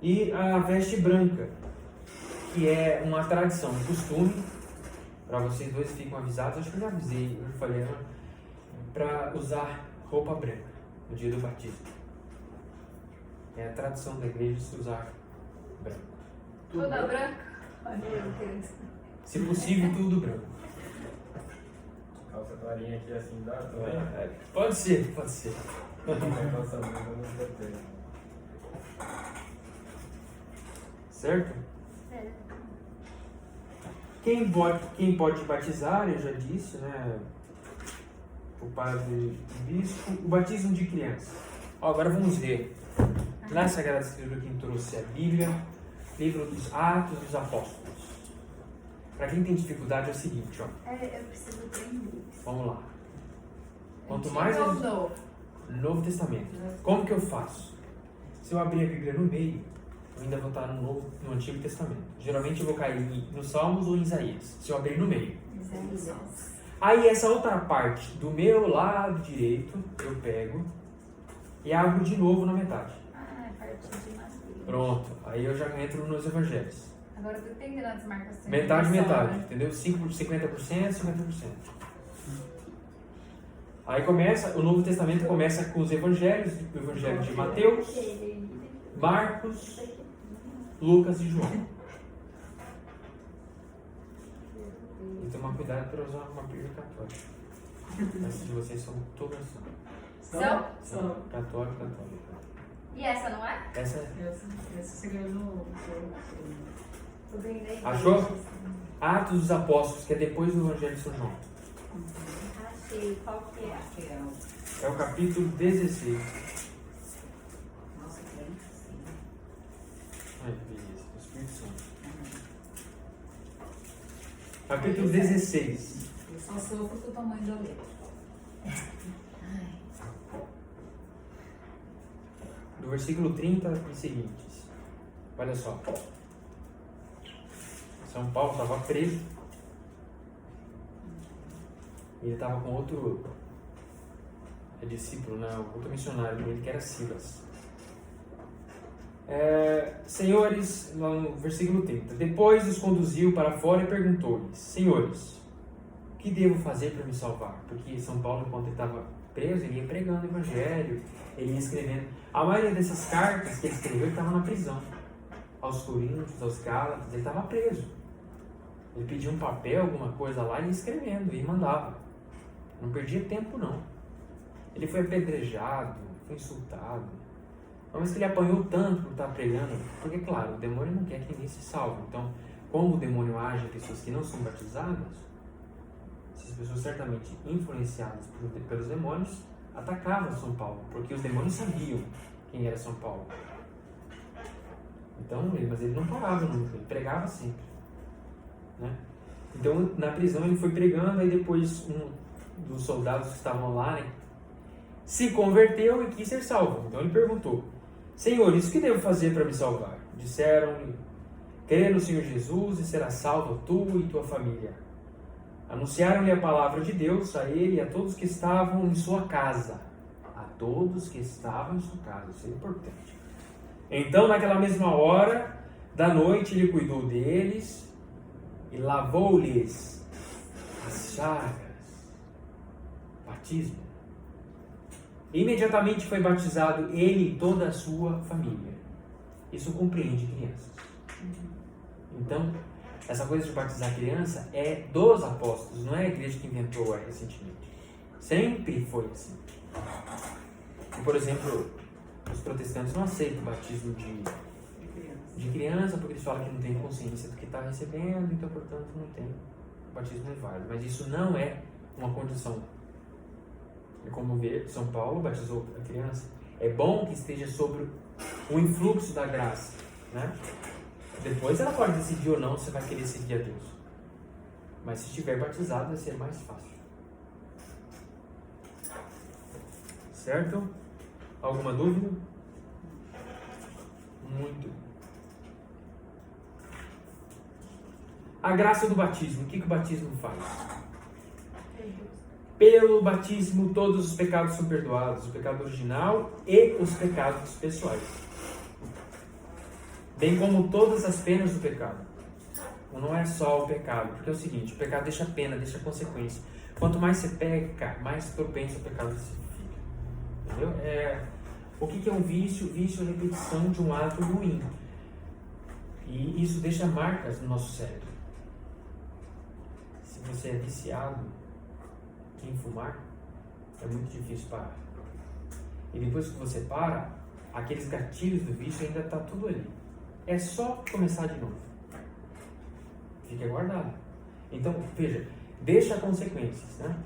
E a veste branca, que é uma tradição, um costume, para vocês dois ficam avisados, acho que eu já avisei, eu falei, para usar roupa branca no dia do batismo. É a tradição da igreja se usar branco. Toda branca? Ai, meu Deus. Se possível, tudo branco. Calça clarinha aqui assim dá também? Pode ser, pode ser. Certo? Certo. Quem pode batizar, eu já disse, né? O padre, o bispo. O batismo de criança. Ó, agora vamos ver. Na Sagrada Escritura, quem trouxe a Bíblia, livro dos Atos dos Apóstolos. Para quem tem dificuldade é o seguinte, ó. Eu preciso aprender. Vamos lá. Quanto Antigo mais ou novo? Novo Testamento. Como que eu faço? Se eu abrir a Bíblia no meio, eu ainda vou estar no Antigo Testamento. Geralmente eu vou cair nos Salmos ou em Isaías. Se eu abrir no meio. Isaías. Aí essa outra parte do meu lado direito, eu pego e abro de novo na metade. Ah, é parte de Mateus. Pronto. Aí eu já entro nos Evangelhos. Agora eu tô entendendo as marcações. Metade, Pessoal, metade. Entendeu? 50%, 50%. Aí começa, o Novo Testamento começa com os Evangelhos, o Evangelho de Mateus, Marcos, Lucas e João. E tomar cuidado para usar uma Bíblia católica. Essas de vocês são todas São? católica. E essa não é? Essa é. Esse segredo no. Tô vendo aí. Achou? Atos dos Apóstolos, que é depois do Evangelho de São João. Achei. Qual que é? Acho que é o. É o capítulo 16. Nossa, que bem sim. Ai, beleza. O Espírito Santo. Capítulo 16. Eu só sofro com o tamanho da letra. Do versículo 30 e seguintes. Olha só. São Paulo estava preso. E ele estava com outro discípulo, né? Outro missionário dele, que era Silas. Senhores, no versículo 30. Depois os conduziu para fora e perguntou-lhes: Senhores, o que devo fazer para me salvar? Porque São Paulo, enquanto ele estava preso, ele ia pregando o evangelho, ele ia escrevendo. A maioria dessas cartas que ele escreveu, ele estava na prisão. Aos Coríntios, aos Gálatas, ele estava preso. Ele pedia um papel, alguma coisa lá, e ia escrevendo, e mandava. Não perdia tempo, não. Ele foi apedrejado, foi insultado. Mas que ele apanhou tanto por estar pregando, porque, claro, o demônio não quer que ninguém se salve. Então, como o demônio age em pessoas que não são batizadas, essas pessoas certamente influenciadas pelos demônios, atacavam São Paulo, porque os demônios sabiam quem era São Paulo. Então, mas ele não parava nunca, ele pregava sempre. Né? Então, na prisão ele foi pregando, aí depois um dos soldados que estavam lá, né, se converteu e quis ser salvo. Então ele perguntou: Senhores, o que devo fazer para me salvar? Disseram-lhe: crê no Senhor Jesus e será salvo tu e tua família. Anunciaram-lhe a palavra de Deus a ele e a todos que estavam em sua casa. A todos que estavam em sua casa, isso é importante. Então, naquela mesma hora da noite, ele cuidou deles e lavou-lhes as chagas. Batismo. Imediatamente foi batizado ele e toda a sua família. Isso compreende crianças. Então, essa coisa de batizar criança é dos apóstolos, não é a igreja que inventou recentemente. Sempre foi assim. E, por exemplo, os protestantes não aceitam o batismo de criança porque eles falam que não tem consciência do que está recebendo, então, portanto, não tem. O batismo é válido. Mas isso não é uma condição. É como ver, São Paulo batizou a criança. É bom que esteja sobre o influxo da graça, né? Depois ela pode decidir ou não se vai querer seguir a Deus. Mas se estiver batizado vai ser mais fácil. Certo? Alguma dúvida? Muito. A graça do batismo. O que o batismo faz? Pelo batismo todos os pecados são perdoados. O pecado original e os pecados pessoais. Bem como todas as penas do pecado. Não é só o pecado, porque é o seguinte: o pecado deixa pena, deixa consequência. Quanto mais você peca, mais propenso ao pecado você fica. Entendeu? O que é um vício? Vício é a repetição de um ato ruim. E isso deixa marcas no nosso cérebro. Se você é viciado em fumar, é muito difícil parar. E depois que você para, aqueles gatilhos do vício ainda está tudo ali. É só começar de novo. Fica guardado. Então, veja, deixa consequências, né?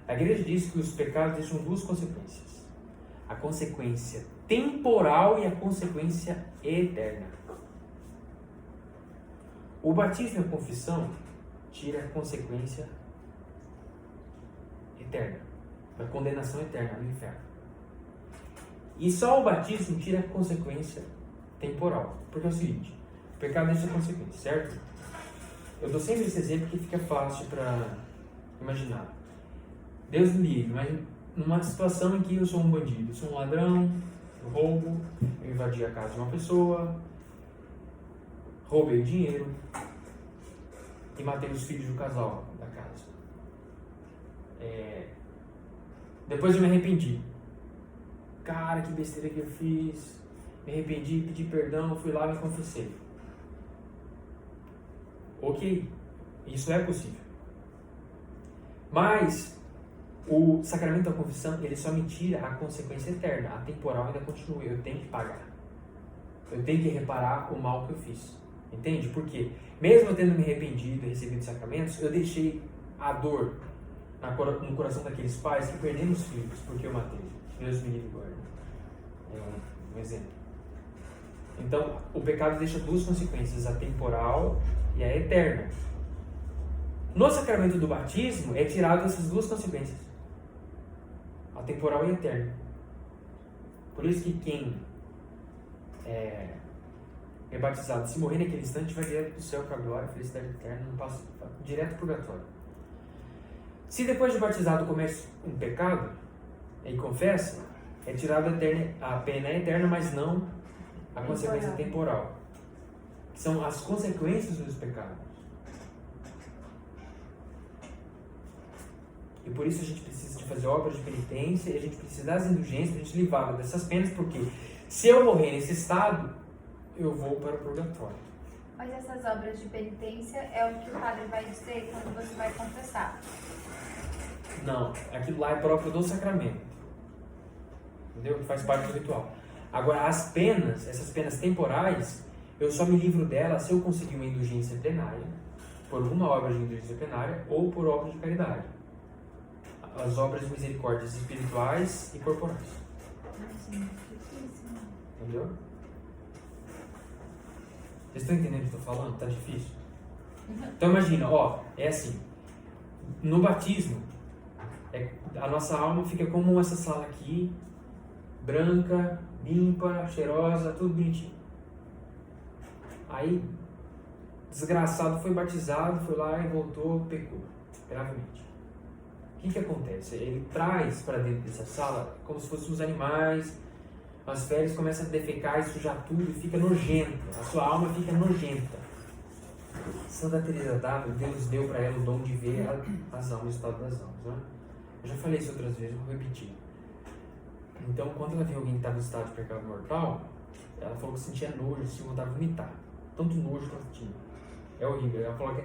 A igreja diz que os pecados deixam duas consequências. A consequência temporal e a consequência eterna. O batismo e a confissão tira a consequência eterna, a condenação eterna no inferno. E só o batismo tira a consequência temporal. Porque é o seguinte, o pecado deixa a consequência, certo? Eu dou sempre esse exemplo que fica fácil para imaginar. Deus me livre, mas numa situação em que eu sou um bandido, eu sou um ladrão, eu roubo, eu invadi a casa de uma pessoa, roubei o dinheiro e matei os filhos do casal da casa. Depois eu me arrependi. Cara, que besteira que eu fiz. Me arrependi, pedi perdão, fui lá e me confessei. Ok, isso é possível. Mas o sacramento da confissão, ele só me tira a consequência eterna. A temporal ainda continua. Eu tenho que pagar. Eu tenho que reparar o mal que eu fiz. Entende? Porque mesmo eu tendo me arrependido e recebido sacramentos, eu deixei a dor no coração daqueles pais que perderam os filhos porque eu matei. Deus me livre e guarde. É um exemplo. Então, o pecado deixa duas consequências, a temporal e a eterna. No sacramento do batismo é tirado essas duas consequências, a temporal e a eterna. Por isso que quem é batizado, se morrer naquele instante, vai direto para o céu, para a glória, felicidade eterna, não passa direto para o purgatório. Se depois de batizado comete um pecado e confessa, é tirado a pena eterna, mas não a consequência temporal, que são as consequências dos pecados. E por isso a gente precisa de fazer obras de penitência, e a gente precisa das indulgências, a gente livrar dessas penas, porque se eu morrer nesse estado, eu vou para o purgatório. Mas essas obras de penitência é o que o padre vai dizer quando você vai confessar? Não, aquilo lá é próprio do sacramento. Entendeu? Que faz parte do ritual. Agora, as penas, essas penas temporais, eu só me livro delas se eu conseguir uma indulgência plenária, por uma obra de indulgência plenária ou por obra de caridade. As obras de misericórdias espirituais e corporais. Entendeu? Vocês estão entendendo o que eu estou falando? Tá difícil? Então imagina, é assim. No batismo, a nossa alma fica como essa sala aqui, branca, limpa, cheirosa, tudo bonitinho. Aí, desgraçado foi batizado, foi lá e voltou, pecou gravemente. O que acontece? Ele traz para dentro dessa sala como se fossem os animais, as fezes começam a defecar e sujar tudo e fica nojento. A sua alma fica nojenta. Santa Teresa d'Ávila, Deus deu para ela o dom de ver as almas, o estado das almas. Né? Eu já falei isso outras vezes, vou repetir. Então, quando ela viu alguém que estava em estado de pecado mortal, ela falou que sentia nojo, se vontade de vomitar. Tanto nojo que ela tinha. É horrível. Ela falou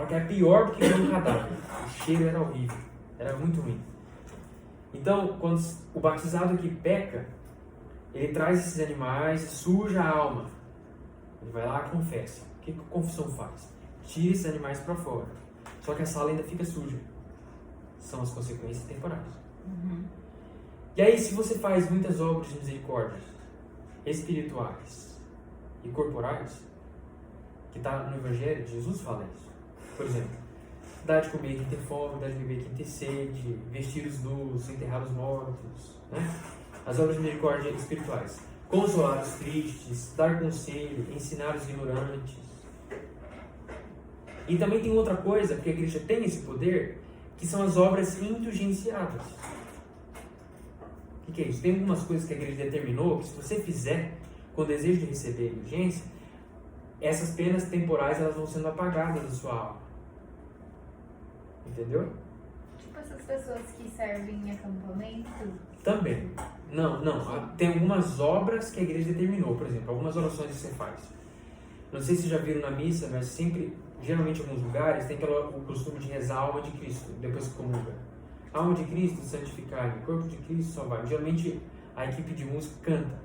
que era pior do que ver um cadáver. O cheiro era horrível. Era muito ruim. Então, quando o batizado que peca, ele traz esses animais e suja a alma. Ele vai lá e confessa. O que a confissão faz? Tira esses animais para fora. Só que a sala ainda fica suja. São as consequências temporais. E aí, se você faz muitas obras de misericórdia espirituais e corporais, que está no Evangelho, Jesus fala isso. Por exemplo, dá de comer quem tem fome, dá de beber quem tem sede, vestir os nus, enterrar os mortos, né? As obras de misericórdia espirituais. Consolar os tristes, dar conselho, ensinar os ignorantes. E também tem outra coisa, porque a igreja tem esse poder, que são as obras indulgenciadas. O que é isso? Tem algumas coisas que a igreja determinou que se você fizer com desejo de receber a indulgência, essas penas temporais elas vão sendo apagadas da sua alma. Entendeu? Tipo essas pessoas que servem em acampamento? Também. Não. Tem algumas obras que a igreja determinou. Por exemplo, algumas orações que você faz. Não sei se já viram na missa, mas sempre, geralmente em alguns lugares, tem o costume de rezar a alma de Cristo, depois que comunga. Alma de Cristo, santificai-me. Corpo de Cristo, salvai-me. Geralmente a equipe de música canta.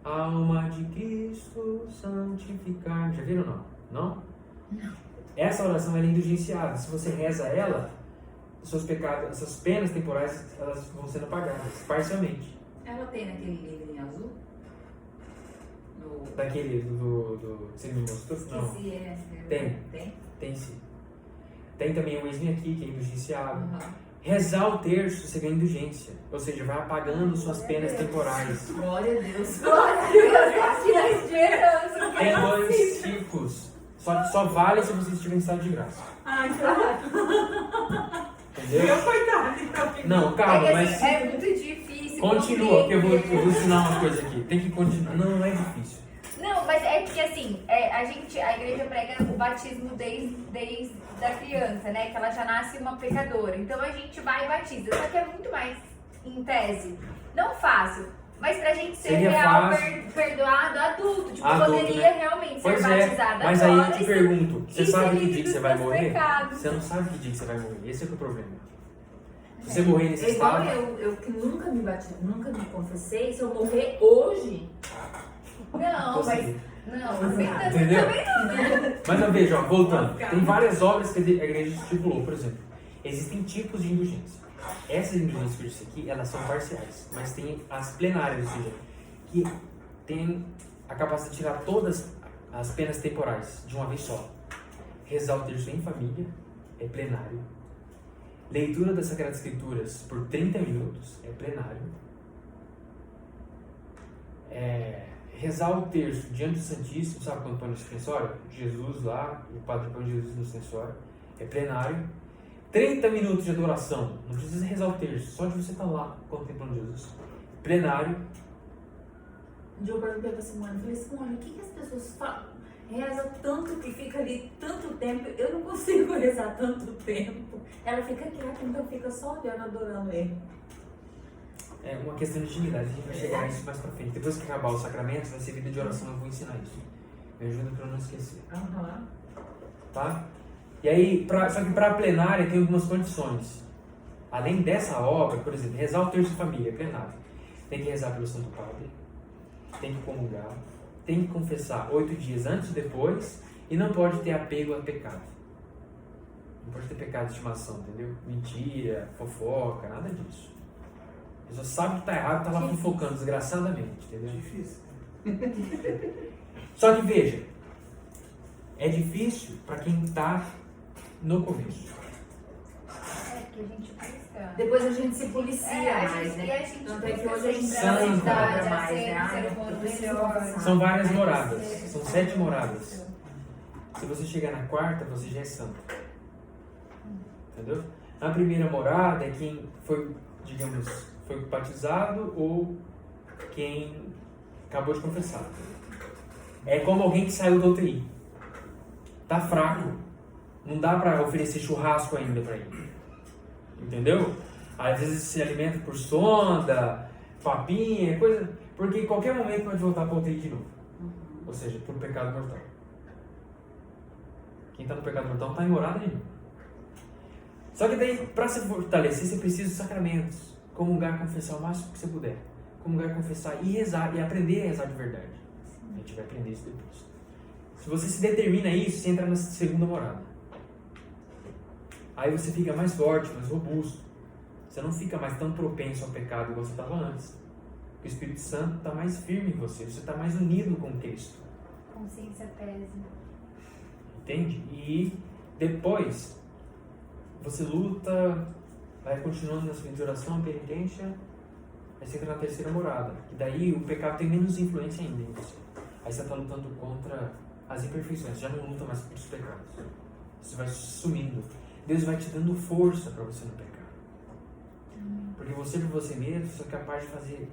Alma de Cristo, santificai-me. Já viram ou não? Não? Não. essa oração ela é indulgenciada. Se você reza ela, os seus pecados, essas penas temporais, elas vão sendo apagadas, parcialmente. Ela tem naquele livrinho azul? Daquele do que você me mostrou? Não. Tem sim. Tem também o eis-me aqui, que é indulgenciado. Rezar o terço, você ganha indulgência. Ou seja, vai apagando suas penas temporais. Glória a Deus. Glória a Deus, tira a esperança. Tem dois tipos. Só vale se você estiver em estado de graça. Ai, claro. Entendeu? Coitado. Não, calma, é, mas é muito difícil. continua, porque eu vou ensinar uma coisa aqui. Tem que continuar. Não é difícil. Não, mas é porque assim, a igreja prega o batismo desde a criança, né? Que ela já nasce uma pecadora. Então a gente vai e batiza. Só que é muito mais, em tese, não fácil, mas pra gente ser Seria real fácil. perdoado adulto. Tipo, Adulto, poderia né? realmente Pois ser é, batizada mas aí eu agora te e pergunto, você e sabe ser que dia que você livre vai dos morrer? pecados. Você não sabe que dia que você vai morrer. Esse é que é o problema. Se você morrer nesse É igual estado... eu que nunca me bati, nunca me confessei. Se eu morrer hoje, Não, Tô mas... seguindo. Não, também Entendeu? não, né? Mas eu vejo, ó, voltando. Tem várias obras que a igreja estipulou, por exemplo. Existem tipos de indulgência. Essas indulgências que eu disse aqui, elas são parciais. Mas tem as plenárias, ou seja, que tem a capacidade de tirar todas as penas temporais de uma vez só. Rezar o terço em família é plenário. Leitura das Sagradas Escrituras por 30 minutos é plenário. Rezar o terço diante do Santíssimo, sabe quando põe no suspensório? Jesus lá, o padre põe Jesus no suspensório, é plenário. 30 minutos de adoração, não precisa rezar o terço, só de você estar lá contemplando Jesus. Plenário. um dia eu perguntei pra Simone, falei, Simone, o que as pessoas rezam tanto que fica ali tanto tempo? Eu não consigo rezar tanto tempo. Ela fica quieta, então fica só olhando, adorando ele. É uma questão de intimidade, a gente vai chegar a isso mais pra frente. Depois que acabar os sacramentos, vai ser vida de oração, eu vou ensinar isso. Me ajuda pra eu não esquecer. Tá? E aí, só que para a plenária tem algumas condições. Além dessa obra, por exemplo, rezar o terço de família, é plenário. Tem que rezar pelo Santo Padre, tem que comungar, tem que confessar 8 dias antes e depois, e não pode ter apego a pecado. Não pode ter pecado de estimação, entendeu? Mentira, fofoca, nada disso. A pessoa sabe que tá errado, tá lá fofocando desgraçadamente, entendeu? Difícil. Só que veja, é difícil para quem tá no começo. Porque a gente busca. Depois a gente se policia a mais, gente, né? e a gente Tanto é que busca hoje a gente sempre Santa. se felicidade, cobra a mais, ser né? um Ah, ser eu humano preciso melhor. confessar. São várias Ai, moradas, ser- são 7 moradas. Se você chegar na quarta, você já é santo. Entendeu? A primeira morada é quem foi, digamos, foi batizado ou quem acabou de confessar. É como alguém que saiu da UTI. Tá fraco. Não dá pra oferecer churrasco ainda pra ele. Entendeu? Às vezes se alimenta por sonda, papinha, coisa. Porque em qualquer momento pode voltar pra UTI de novo. Ou seja, por pecado mortal. Quem tá no pecado mortal não tá em morada nenhuma. Só que daí, pra se fortalecer, você precisa de sacramentos. Comungar, confessar o máximo que você puder. Comungar, confessar e rezar. E aprender a rezar de verdade. A gente vai aprender isso depois. Se você se determina a isso, você entra na segunda morada. Aí você fica mais forte, mais robusto. Você não fica mais tão propenso ao pecado igual você estava antes. O Espírito Santo está mais firme em você. Você está mais unido com Cristo. Consciência pesa. Entende? E depois você luta, vai continuando na sua vida de oração, penitência, aí você entra na terceira morada. E daí o pecado tem menos influência ainda em você. Aí você está lutando contra as imperfeições, já não luta mais contra os pecados. Você vai sumindo. Deus vai te dando força para você não pecar. Porque você por você mesmo você é capaz de fazer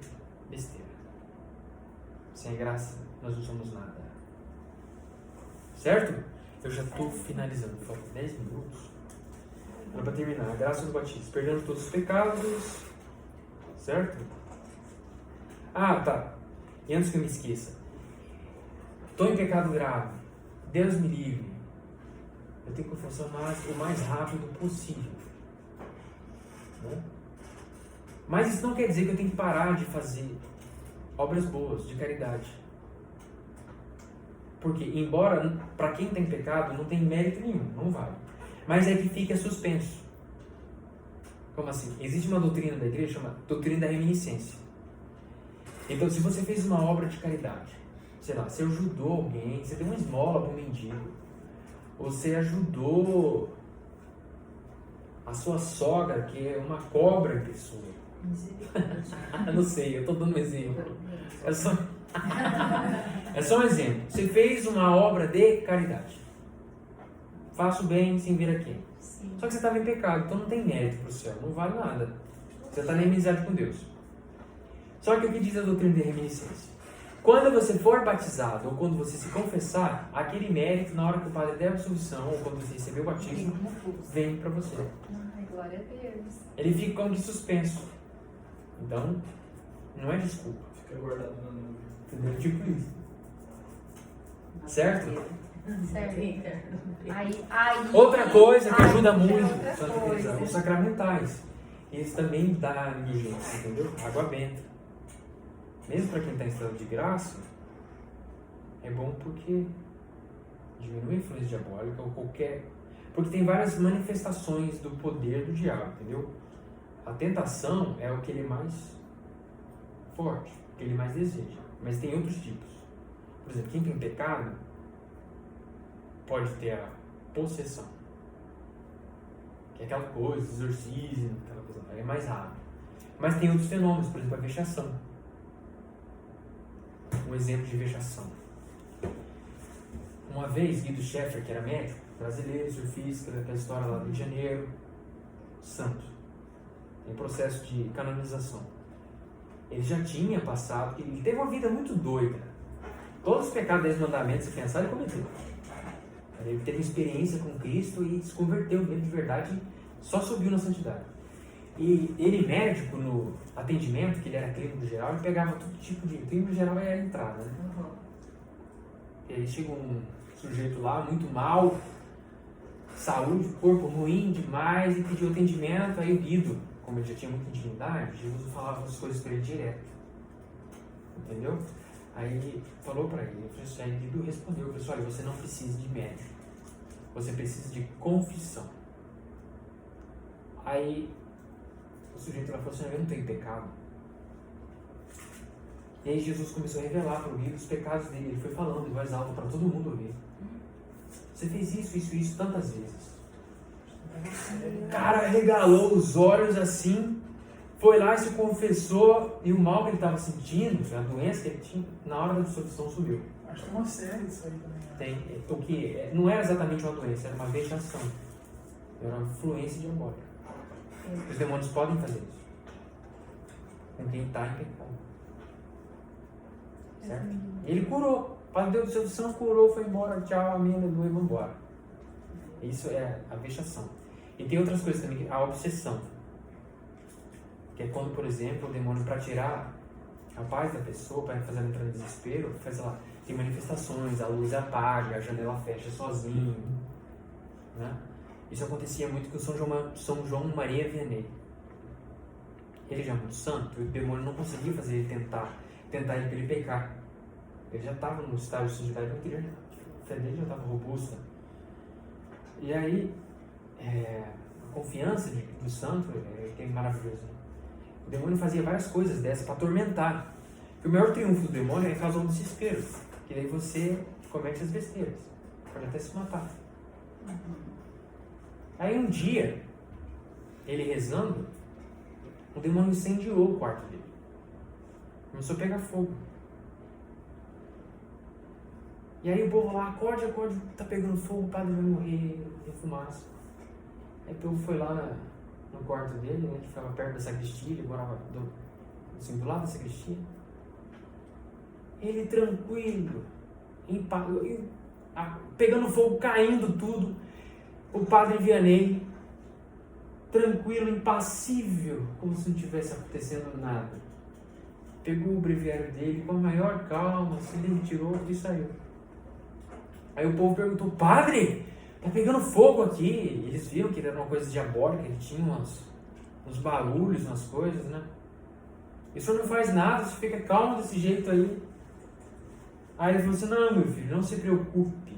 besteira. Sem graça nós não somos nada. Certo? Eu já estou finalizando, faltam 10 minutos. Para terminar, a graça do batismo, perdendo todos os pecados. Certo? Ah, tá. E antes que eu me esqueça, estou em pecado grave, Deus me livre. Eu tenho que confessar o mais rápido possível. Né? Mas isso não quer dizer que eu tenho que parar de fazer obras boas, de caridade. Porque, embora para quem tem pecado não tem mérito nenhum, não vale. Mas é que fica suspenso. Como assim? Existe uma doutrina da igreja chamada doutrina da reminiscência. Então, se você fez uma obra de caridade, sei lá, você ajudou alguém, você deu uma esmola para um mendigo, ou você ajudou a sua sogra, que é uma cobra em pessoa. Não sei, eu estou dando um exemplo. É só um exemplo. Você fez uma obra de caridade. Faça o bem sem ver a quem. Sim. Só que você estava em pecado, então não tem mérito para o céu, não vale nada. Você está em inimizade com Deus. Só que o que diz a doutrina de reminiscência? Quando você for batizado ou quando você se confessar, aquele mérito, na hora que o padre der a absolvição ou quando você receber o batismo, vem para você. Ai, glória a Deus. Ele fica como que suspenso. Então, não é desculpa. Fica guardado na nuvem. Entendeu? Tipo isso. Certo? Certo. Aí, Outra coisa que aí ajuda é muito, outra Santa coisa. Teresa, os sacramentais. Eles também dão indulgência, entendeu? Água benta. Mesmo para quem está em estado de graça, é bom porque diminui a influência diabólica ou qualquer... Porque tem várias manifestações do poder do diabo, entendeu? A tentação é o que ele mais forte, o que ele mais deseja. Mas tem outros tipos. Por exemplo, quem tem pecado pode ter a possessão. Que é aquela coisa, exorcismo, aquela coisa, é mais raro. Mas tem outros fenômenos, por exemplo, a vexação. Um exemplo de vexação. Uma vez, Guido Schaeffer, que era médico, brasileiro, surfista, aquela história lá do Rio de Janeiro, santo, em processo de canonização. Ele já tinha passado, ele teve uma vida muito doida. Todos os pecados dos mandamentos, se pensar, ele cometeu. Ele teve experiência com Cristo e se converteu mesmo de verdade, só subiu na santidade. E ele, médico, no atendimento, que ele era clínico geral, ele pegava todo tipo de... Clínico geral é a entrada, né? Uhum. E aí chega um sujeito lá, muito mal, saúde, corpo ruim demais, e pediu atendimento. Aí o Guido, como ele já tinha muita intimidade, Jesus falava as coisas para ele direto. Entendeu? Aí ele falou para ele, aí o Guido respondeu, falou assim, olha, você não precisa de médico, você precisa de confissão. Aí o sujeito lá falou assim, eu não tenho pecado. E aí Jesus começou a revelar para o Guido os pecados dele, ele foi falando em voz alta para todo mundo ouvir. Você fez isso tantas vezes. O cara regalou os olhos assim, foi lá e se confessou, e o mal que ele estava sentindo, a doença que ele tinha, na hora da dissolução subiu. Acho que tem uma série disso aí também. Né? Tem, o que não era exatamente uma doença, era uma vexação. Era uma influência diabólica. Os demônios podem fazer isso com quem está em pecado. Certo? Ele curou. O padre deu dissolução, curou, foi embora, tchau, amém, aleluia, vamos embora. Isso é a vexação. E tem outras coisas também, a obsessão. Que é quando, por exemplo, o demônio, para tirar a paz da pessoa, para fazer ela entrar em desespero, faz lá, tem manifestações, a luz apaga, a janela fecha sozinho. Né? Isso acontecia muito com São João Maria Vianney. Ele já é muito santo, e o demônio não conseguia fazer ele tentar ir para ele pecar. Ele já estava no estágio de santidade, a fé dele já estava robusta. E aí, a confiança do santo é maravilhosa. O demônio fazia várias coisas dessas para atormentar. E o maior triunfo do demônio é causar um desespero, que daí você comete as besteiras, pode até se matar. Aí um dia, ele rezando, o demônio incendiou o quarto dele. Começou a pegar fogo. E aí o povo lá, acorde, tá pegando fogo, o padre vai morrer, tem fumaça. Aí o povo foi lá no quarto dele, né, que ficava perto da sacristia, ele morava do lado da sacristia. Ele tranquilo, pegando fogo, caindo tudo. O padre Vianney, tranquilo, impassível, como se não tivesse acontecendo nada. Pegou o breviário dele com a maior calma, se retirou e saiu. Aí o povo perguntou, padre, tá pegando fogo aqui. Eles viram que era uma coisa diabólica, ele tinha uns barulhos, umas coisas, né? E o senhor não faz nada, você fica calmo desse jeito aí. Aí ele falou assim, não, meu filho, não se preocupe.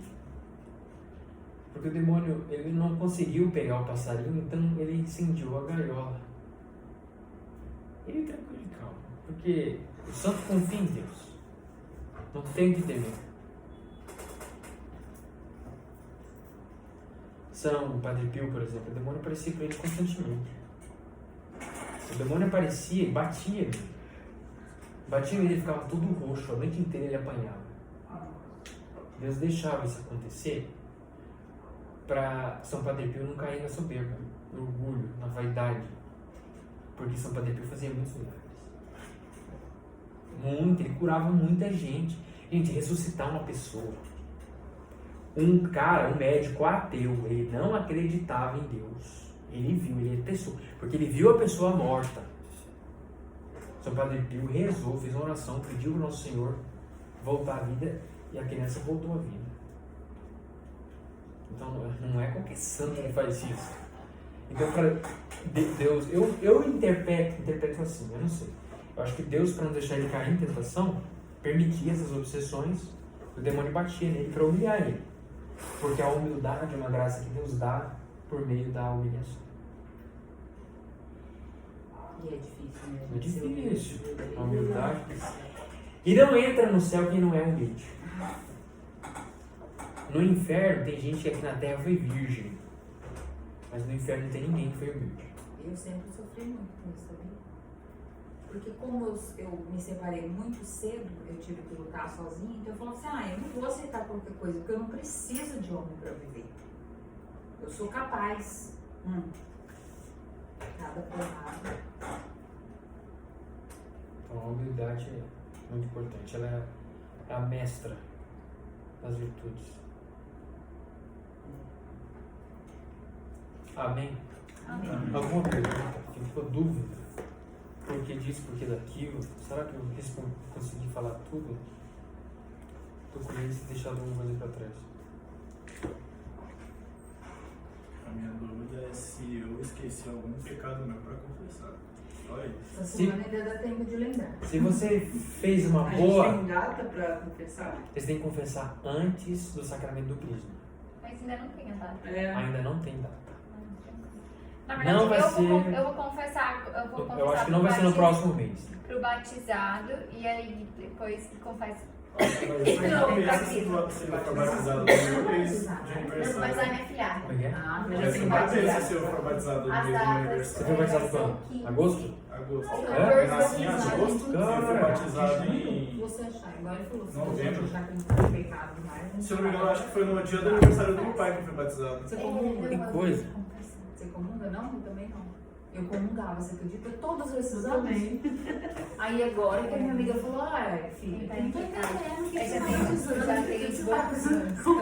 Porque o demônio, ele não conseguiu pegar o passarinho, então ele incendiou a gaiola. Ele tranquilo e calmo, porque o santo confia em Deus. Não tem que temer. São Padre Pio, por exemplo, o demônio aparecia para ele constantemente. O demônio aparecia e batia nele. Batia nele, ele ficava todo roxo, a noite inteira ele apanhava. Deus deixava isso acontecer para São Padre Pio não cair na soberba, no orgulho, na vaidade. Porque São Padre Pio fazia muitos milagres. Muito, ele curava muita gente. Gente, ressuscitar uma pessoa. Um cara, um médico ateu, ele não acreditava em Deus. Ele viu, ele testou, porque ele viu a pessoa morta. São Padre Pio rezou, fez uma oração, pediu ao Nosso Senhor voltar à vida e a criança voltou à vida. Então não é qualquer santo que faz isso. Então, para Deus, eu interpreto assim, eu não sei. Eu acho que Deus, para não deixar ele cair em tentação, permitia essas obsessões, o demônio batia nele para humilhar ele. Porque a humildade é uma graça que Deus dá por meio da humilhação. E é difícil, né? É difícil. A humildade. E não entra no céu quem não é humilde. No inferno tem gente que aqui na terra foi virgem. Mas no inferno não tem ninguém que foi humilde. Eu sempre sofri muito com isso, sabia? Porque como eu me separei muito cedo, eu tive que lutar sozinha, então eu falava assim, eu não vou aceitar qualquer coisa, porque eu não preciso de homem para viver. Eu sou capaz. Nada porrada. Então a humildade é muito importante. Ela é a mestra das virtudes. Amém? Amém. Alguma pergunta? Quem ficou dúvida? Por que disso, por que daquilo? Será que eu consegui falar tudo? Estou com medo de ter deixado alguma coisa para trás. A minha dúvida é se eu esqueci algum pecado meu para confessar. Só isso. Essa semana ainda dá tempo de lembrar. Se você fez uma A boa, gente tem data pra confessar? você tem que confessar antes do sacramento do crisma. Mas ainda não tem a data. Ainda não tem data. Na verdade, Não vai ser- eu vou confessar. Eu acho que não vai ser no próximo mês. Pro batizado e aí depois confesso. Mas pensa se você for batizado no meu mês de Mas aniversário. a minha filhada. Como é que é? Mas você vai pensa se eu for batizado no As mês de datas. Você foi aniversário. batizado são quando? 15. Agosto? Agosto. É? Eu nasci em agosto, eu fui Cara. batizado Se em... você achar, igual ele falou, se Novembro. você achar que não tem pecado demais, Se eu não me engano, acho que foi no dia do aniversário do meu pai que eu fui batizado. Você comunga? Que coisa. Você comunga? Não, eu também não. Eu comungava, você acredita? Todos esses anos. Também. Aí agora que a minha amiga falou, filha, Tá não tô entendendo o que Aí você já tá tem dizendo, já o que tem você os tá poucos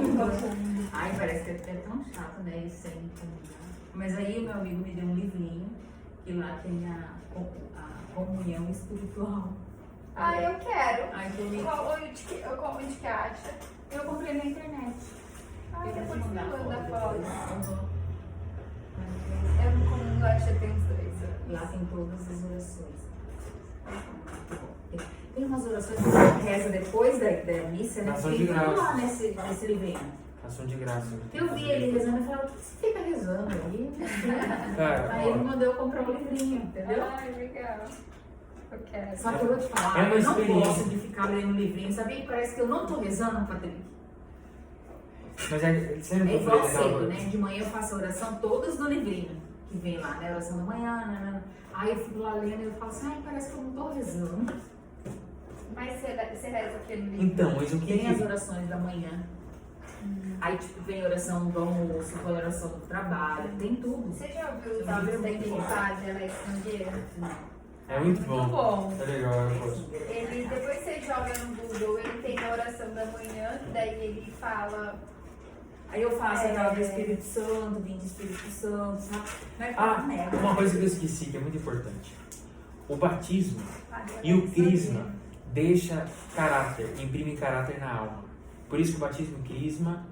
dizendo. anos. Ai, parece que é tão chato, né, isso sem comungar. Mas aí o meu amigo me deu um livrinho, que lá tem a comunhão espiritual. Ah, eu quero. Ai, que eu Como de que acha? Eu comprei na internet. Ai, Eu vou depois te me mandar manda a foto foto. depois. Eu não comungo, acho que tem uns 2 anos. Lá tem todas as orações. Tem umas orações que você reza depois da missa, né? Ação de Fica graças. lá nesse livrinho. Ação de graça. Eu vi ele rezando e falei, o que você fica rezando aí? Cara, Aí ele ó, mandou eu comprar um livrinho, entendeu? Ai, legal. Eu quero. Só que eu vou te falar, É uma eu não experiência. gosto de ficar lendo um livrinho, sabia? Parece que eu não tô rezando, Patrick. mas é sempre É igual legal. cedo, né? De manhã eu faço a oração todas no livrinho, que vem lá, né? Oração da manhã, né? Aí eu fico lá lendo e eu falo assim, ai, parece que eu não tô rezando. Mas você reza aquele livro? Então, mas o que Tem as que... orações da manhã. Aí, tipo, vem a oração do almoço, vem a oração do trabalho, tem tudo. Você já ouviu os áudios da equipagem, ela é estrangeira? É muito bom. Muito bom. É legal, eu gosto. Ele, depois você joga no Google, ele tem a oração da manhã, que daí ele fala. Aí eu faço aquela do Espírito Santo, vim de Espírito Santo, sabe? Vai pra Ah, merda. uma coisa que eu esqueci, que é muito importante. O batismo "Padre, e ela o é crisma estrangeira." deixa caráter, imprime caráter na alma. Por isso que o batismo, o crisma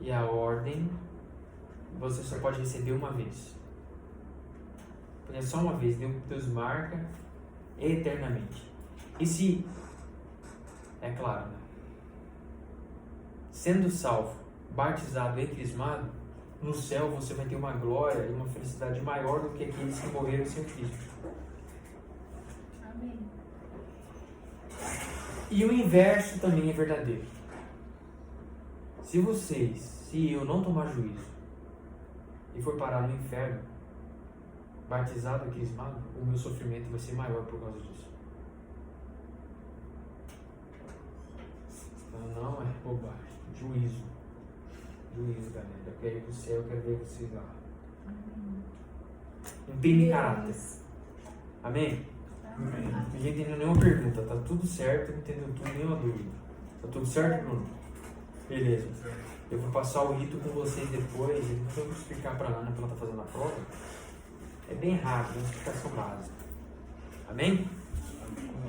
e a ordem, você só pode receber uma vez. Porque é só uma vez, Deus marca eternamente. E se, é claro, né? sendo salvo, batizado e crismado, no céu você vai ter uma glória e uma felicidade maior do que aqueles que morreram sem Cristo. Amém. E o inverso também é verdadeiro. Se eu não tomar juízo e for parar no inferno, batizado e crismado, o meu sofrimento vai ser maior por causa disso. Então não é bobagem. Juízo, galera. Eu quero ir pro céu, eu quero ver vocês lá. Empenho de caráter. Amém? Ninguém entendeu nenhuma pergunta. Tá tudo certo, entendeu tudo, nenhuma dúvida. Tá tudo certo, Bruno? Beleza. Eu vou passar o rito com vocês depois. E depois eu vou explicar pra Ana que ela tá fazendo a prova. É bem rápido, é uma explicação básica. Amém?